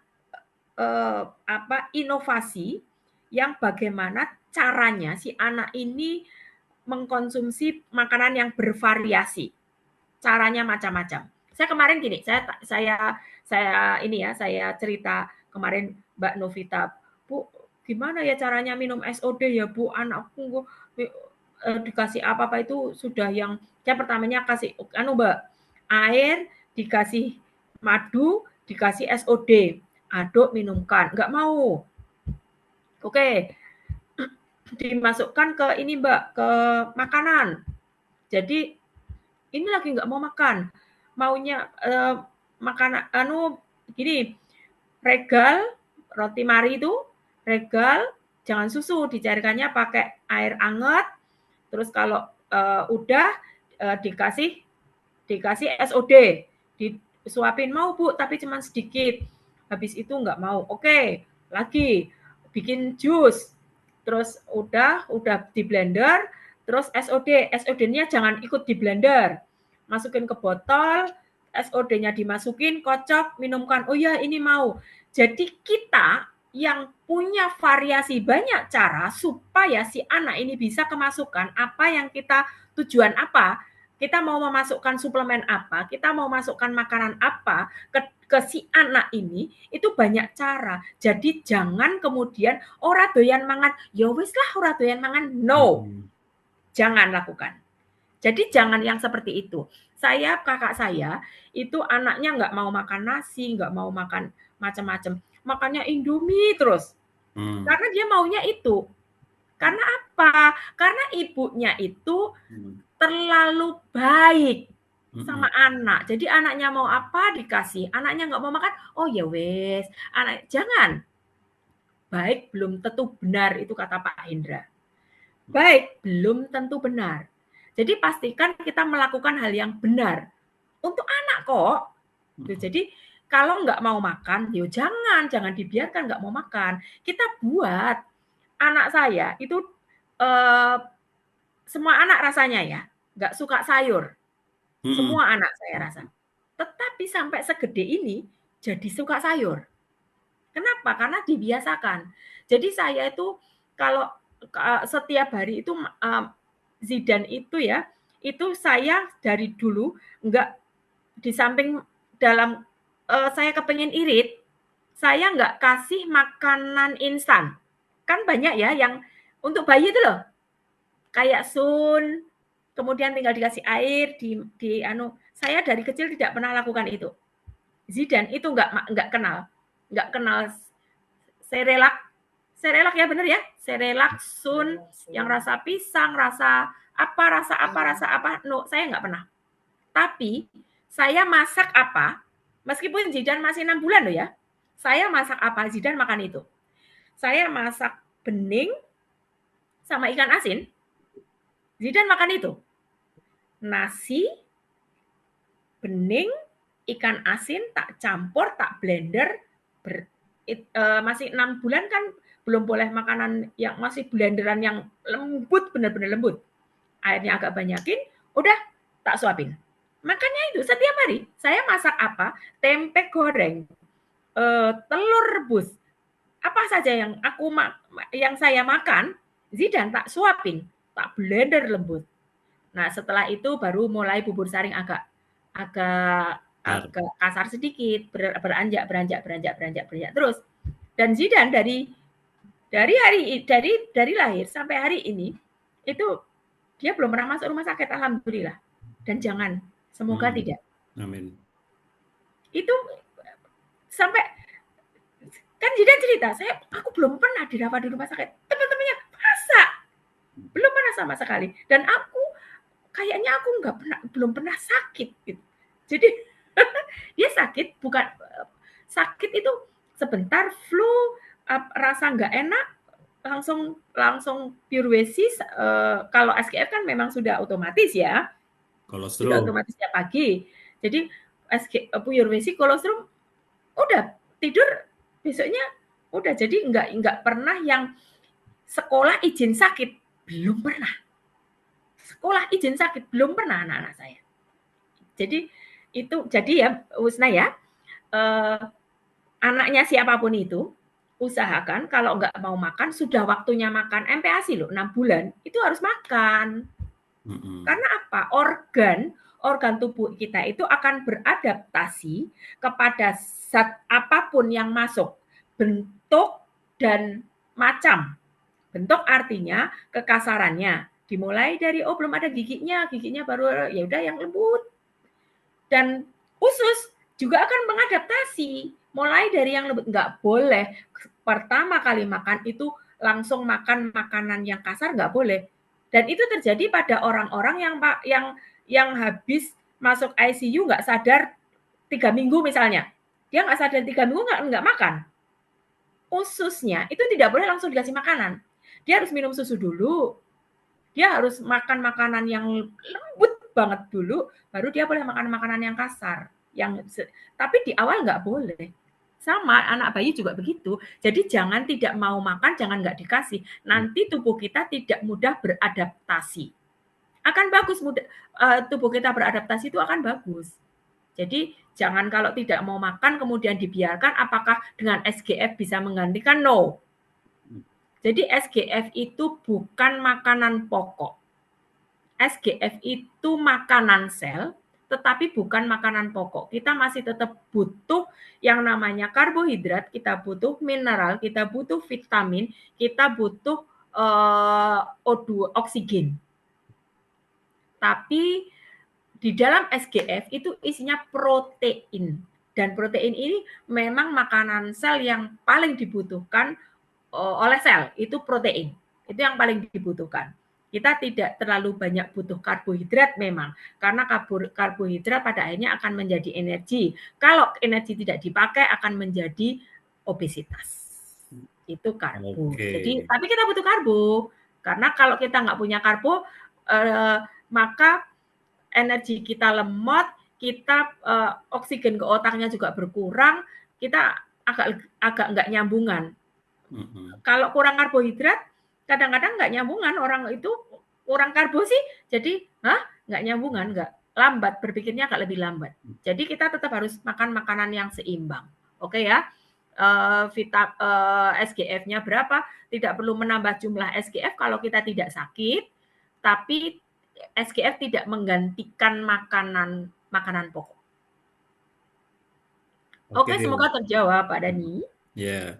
inovasi yang bagaimana caranya si anak ini mengkonsumsi makanan yang bervariasi. Caranya macam-macam. Saya kemarin gini, saya cerita kemarin Mbak Novita, Bu, gimana ya caranya minum SOD ya, Bu? Anakku dikasih apa-apa itu sudah yang saya pertamanya kasih Mbak, air, dikasih madu, dikasih SOD, aduk minumkan, nggak mau. Oke, dimasukkan ke ini Mbak, ke makanan. Jadi ini lagi nggak mau makan, maunya makanan gini, regal roti mari itu regal, jangan susu, dicairkannya pakai air hangat. Terus kalau udah dikasih SOD, disuapin, mau Bu, tapi cuma sedikit. Habis itu nggak mau. Oke, lagi bikin jus. Terus udah di blender, terus SOD-nya jangan ikut di blender. Masukin ke botol, SOD-nya dimasukin, kocok, minumkan. Oh ya, ini mau. Jadi kita yang punya variasi banyak cara supaya si anak ini bisa kemasukan apa yang kita tujuan apa, kita mau memasukkan suplemen apa, kita mau masukkan makanan apa ke si anak ini, itu banyak cara. Jadi jangan kemudian ora doyan mangan, ya wis lah ora doyan mangan. No. Jangan lakukan. Jadi jangan yang seperti itu. Kakak saya, itu anaknya nggak mau makan nasi, nggak mau makan macam-macam. Makannya Indomie terus. Karena dia maunya itu. Karena apa? Karena ibunya itu terlalu baik sama anak. Jadi anaknya mau apa dikasih. Anaknya nggak mau makan, oh ya wes. Jangan. Baik belum tentu benar, itu kata Pak Hendra. Baik belum tentu benar. Jadi pastikan kita melakukan hal yang benar untuk anak kok. Jadi kalau nggak mau makan, yo jangan dibiarkan nggak mau makan. Kita buat anak saya itu semua anak rasanya ya nggak suka sayur. Semua anak saya rasa. Tetapi sampai segede ini jadi suka sayur. Kenapa? Karena dibiasakan. Jadi saya itu kalau setiap hari itu Zidan itu ya, itu saya dari dulu enggak di samping dalam saya kepengen irit, saya enggak kasih makanan instan. Kan banyak ya yang untuk bayi itu loh. Kayak sun, kemudian tinggal dikasih air saya dari kecil tidak pernah lakukan itu. Zidan itu enggak kenal serelak ya bener ya, serelak sun yang rasa pisang, rasa apa, no, saya nggak pernah. Tapi saya masak apa, meskipun Zidan masih 6 bulan loh ya, saya masak apa, Zidan makan itu. Saya masak bening sama ikan asin, Zidan makan itu. Nasi, bening, ikan asin, tak campur, tak blender, masih 6 bulan kan belum boleh makanan yang masih blenderan yang lembut, benar-benar lembut. Airnya agak banyakin, udah tak suapin. Makanya itu setiap hari saya masak apa? Tempe goreng, telur rebus, apa saja yang saya makan, Zidan tak suapin, tak blender lembut. Nah setelah itu baru mulai bubur saring agak kasar sedikit, beranjak terus. Dan Zidan dari lahir sampai hari ini itu dia belum pernah masuk rumah sakit, alhamdulillah. Dan jangan, semoga tidak. Amin. Itu sampai kan Zidan cerita, aku belum pernah dirawat di rumah sakit. Teman-temannya masa belum pernah sama sekali. Dan aku kayaknya aku belum pernah sakit gitu. Jadi dia sakit bukan sakit itu sebentar, flu, rasa nggak enak, langsung piuresis. Kalau SGF kan memang sudah otomatis ya, sudah otomatis setiap pagi. Jadi piuresis, kolostrum, udah tidur besoknya udah. Jadi nggak pernah yang sekolah izin sakit, belum pernah. Sekolah izin sakit belum pernah anak-anak saya. Jadi ya Husna ya, anaknya siapapun itu usahakan kalau nggak mau makan, sudah waktunya makan MPASI loh, 6 bulan itu harus makan. Karena apa? Organ tubuh kita itu akan beradaptasi kepada zat apapun yang masuk, bentuk dan macam. Bentuk artinya kekasarannya, dimulai dari belum ada giginya baru ya udah yang lembut. Dan usus juga akan mengadaptasi, mulai dari yang lembut. Nggak boleh pertama kali makan itu langsung makan makanan yang kasar, nggak boleh. Dan itu terjadi pada orang-orang yang habis masuk ICU nggak sadar 3 minggu misalnya. Dia nggak sadar 3 minggu nggak makan. Ususnya itu tidak boleh langsung dikasih makanan. Dia harus minum susu dulu. Dia harus makan makanan yang lembut banget dulu, baru dia boleh makan makanan yang kasar. Tapi di awal nggak boleh. Sama anak bayi juga begitu. Jadi jangan tidak mau makan, jangan nggak dikasih. Nanti tubuh kita tidak mudah beradaptasi. Akan bagus, tubuh kita beradaptasi itu akan bagus. Jadi jangan kalau tidak mau makan kemudian dibiarkan, apakah dengan SGF bisa menggantikan? No. Jadi SGF itu bukan makanan pokok. SGF itu makanan sel, tetapi bukan makanan pokok. Kita masih tetap butuh yang namanya karbohidrat, kita butuh mineral, kita butuh vitamin, kita butuh O2, oksigen. Tapi di dalam SGF itu isinya protein. Dan protein ini memang makanan sel yang paling dibutuhkan oleh sel, itu protein. Itu yang paling dibutuhkan. Kita tidak terlalu banyak butuh karbohidrat memang, karena karbohidrat pada akhirnya akan menjadi energi. Kalau energi tidak dipakai akan menjadi obesitas. Itu karbo. Jadi, tapi kita butuh karbo. Karena kalau kita nggak punya karbo, maka energi kita lemot, kita oksigen ke otaknya juga berkurang, kita agak nggak nyambungan. Kalau kurang karbohidrat, kadang-kadang nggak nyambungan, orang itu kurang karbo sih, jadi nggak nyambungan, nggak lambat, berpikirnya agak lebih lambat. Jadi kita tetap harus makan makanan yang seimbang. Oke ya, SGF-nya berapa, tidak perlu menambah jumlah SGF kalau kita tidak sakit, tapi SGF tidak menggantikan makanan pokok. Oke, semoga terjawab Pak Dani. Ya.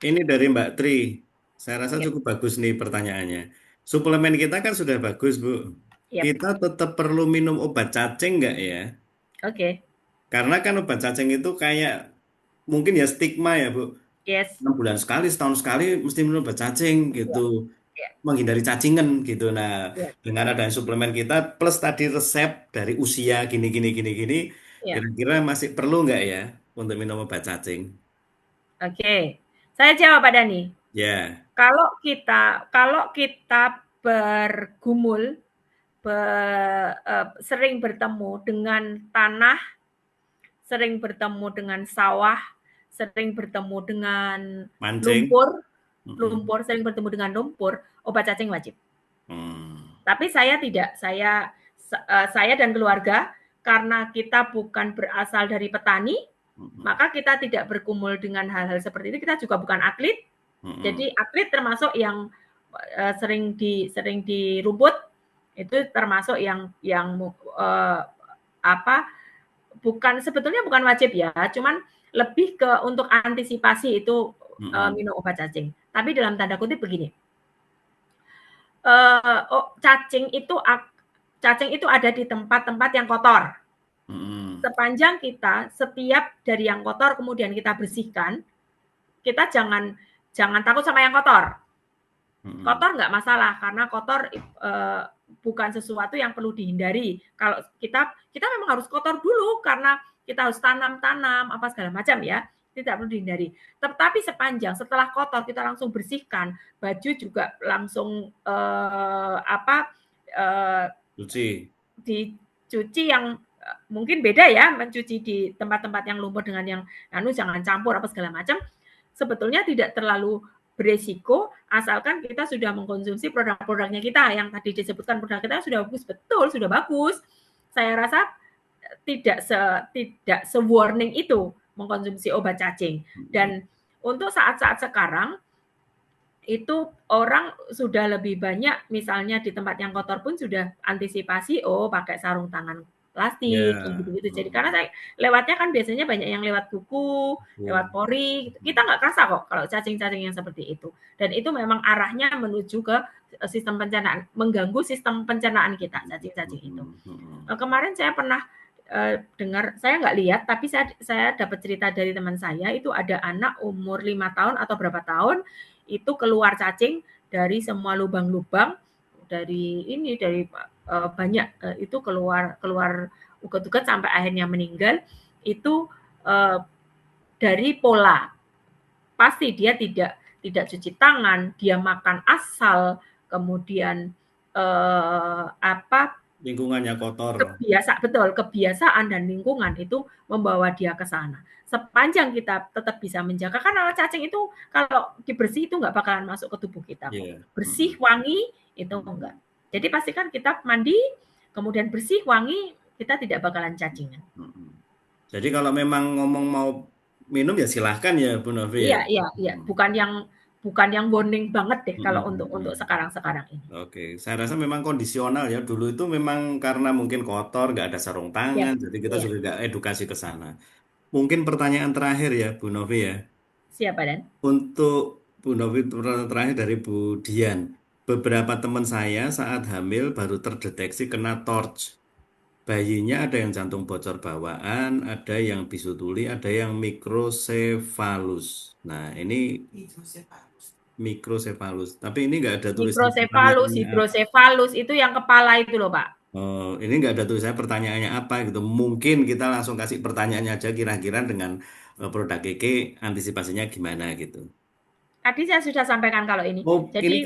Ini dari Mbak Tri. Saya rasa cukup bagus nih pertanyaannya. Suplemen kita kan sudah bagus, Bu. Kita tetap perlu minum obat cacing nggak ya? Oke. Karena kan obat cacing itu kayak mungkin ya stigma ya, Bu. Yes. 6 bulan sekali, setahun sekali mesti minum obat cacing gitu. Menghindari cacingan gitu. Nah, dengan adanya suplemen kita plus tadi resep dari usia gini, kira-kira masih perlu nggak ya untuk minum obat cacing? Oke. Saya jawab Pak Dani. Ya. Kalau kita bergumul, sering bertemu dengan tanah, sering bertemu dengan sawah, sering bertemu dengan lumpur, sering bertemu dengan lumpur, obat cacing wajib. Tapi saya tidak, saya dan keluarga, karena kita bukan berasal dari petani, maka kita tidak bergumul dengan hal-hal seperti itu. Kita juga bukan atlet. Jadi atlet termasuk yang sering di rumput, itu termasuk yang sebetulnya bukan wajib ya, cuman lebih ke untuk antisipasi itu minum obat cacing. Tapi dalam tanda kutip begini, cacing itu ada di tempat-tempat yang kotor. Sepanjang kita setiap dari yang kotor kemudian kita bersihkan, kita jangan takut sama yang kotor. Kotor nggak masalah, karena kotor bukan sesuatu yang perlu dihindari. Kalau kita memang harus kotor dulu karena kita harus tanam apa segala macam ya, tidak perlu dihindari. Tetapi setelah kotor kita langsung bersihkan, baju juga langsung dicuci yang mungkin beda ya, mencuci di tempat-tempat yang lumpur dengan yang jangan campur apa segala macam. Sebetulnya tidak terlalu beresiko asalkan kita sudah mengkonsumsi produk-produknya kita yang tadi disebutkan, produk kita sudah bagus, betul, sudah bagus. Saya rasa tidak se-warning itu mengkonsumsi obat cacing. Dan untuk saat-saat sekarang itu orang sudah lebih banyak, misalnya di tempat yang kotor pun sudah antisipasi, pakai sarung tangan plastik, gitu-gitu. Jadi karena saya lewatnya kan biasanya banyak yang lewat kuku, lewat pori, kita nggak kerasa kok kalau cacing-cacing yang seperti itu. Dan itu memang arahnya menuju ke sistem pencernaan, mengganggu sistem pencernaan kita, cacing-cacing itu. Kemarin saya pernah dengar, saya nggak lihat, tapi saya dapat cerita dari teman saya, itu ada anak umur 5 tahun atau berapa tahun, itu keluar cacing dari semua lubang-lubang, dari banyak itu keluar ugat-ugat sampai akhirnya meninggal. Itu dari pola, pasti dia tidak cuci tangan, dia makan asal, kemudian lingkungannya kotor. Kebiasaan dan lingkungan itu membawa dia ke sana. Sepanjang kita tetap bisa menjaga, karena cacing itu kalau dibersih itu nggak bakalan masuk ke tubuh kita. Bersih, wangi, itu enggak. Jadi pastikan kita mandi, kemudian bersih, wangi, kita tidak bakalan cacingan. Jadi kalau memang ngomong mau minum ya silahkan ya Bu Novi. Iya. Bukan yang warning banget deh kalau untuk sekarang ini. Oke, saya rasa memang kondisional ya. Dulu itu memang karena mungkin kotor, nggak ada sarung tangan, jadi kita juga nggak edukasi ke sana. Mungkin pertanyaan terakhir ya Bu Novi ya. Siapa Dan? Untuk Bu Novi, pertanyaan terakhir dari Bu Dian. beberapa teman saya saat hamil baru terdeteksi kena TORCH. Bayinya ada yang jantung bocor bawaan, ada yang bisu tuli, ada yang mikrosefalus. Nah, ini mikrosefalus. Tapi ini nggak ada tulisan Mikrosefalus, pertanyaannya apa. hidrosefalus itu yang kepala itu loh, Pak. Ini nggak ada tulisannya pertanyaannya apa gitu. Mungkin kita langsung kasih pertanyaannya aja kira-kira dengan produk Keke antisipasinya gimana gitu. Tadi saya sudah sampaikan kalau ini. Oh, ini Jadi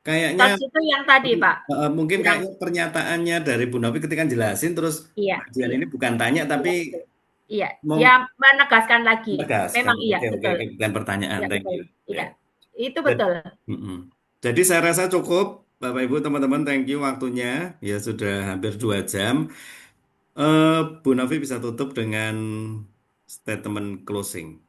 kayaknya touch itu yang tadi, Pak. mungkin Yang kayaknya pernyataannya dari Bu Novi ketika jelasin terus iya, kajian iya. ini bukan tanya tapi Iya, betul. Iya, mau dia menegaskan lagi. menegaskan. Memang iya, Oke, oke, betul. oke, bukan pertanyaan. Iya, Thank betul. you. Ya. Iya. Itu Jadi, betul. mm-mm. Jadi saya rasa cukup, Bapak Ibu, teman-teman. Thank you waktunya. Ya sudah hampir 2 jam. Bu Novi bisa tutup dengan statement closing.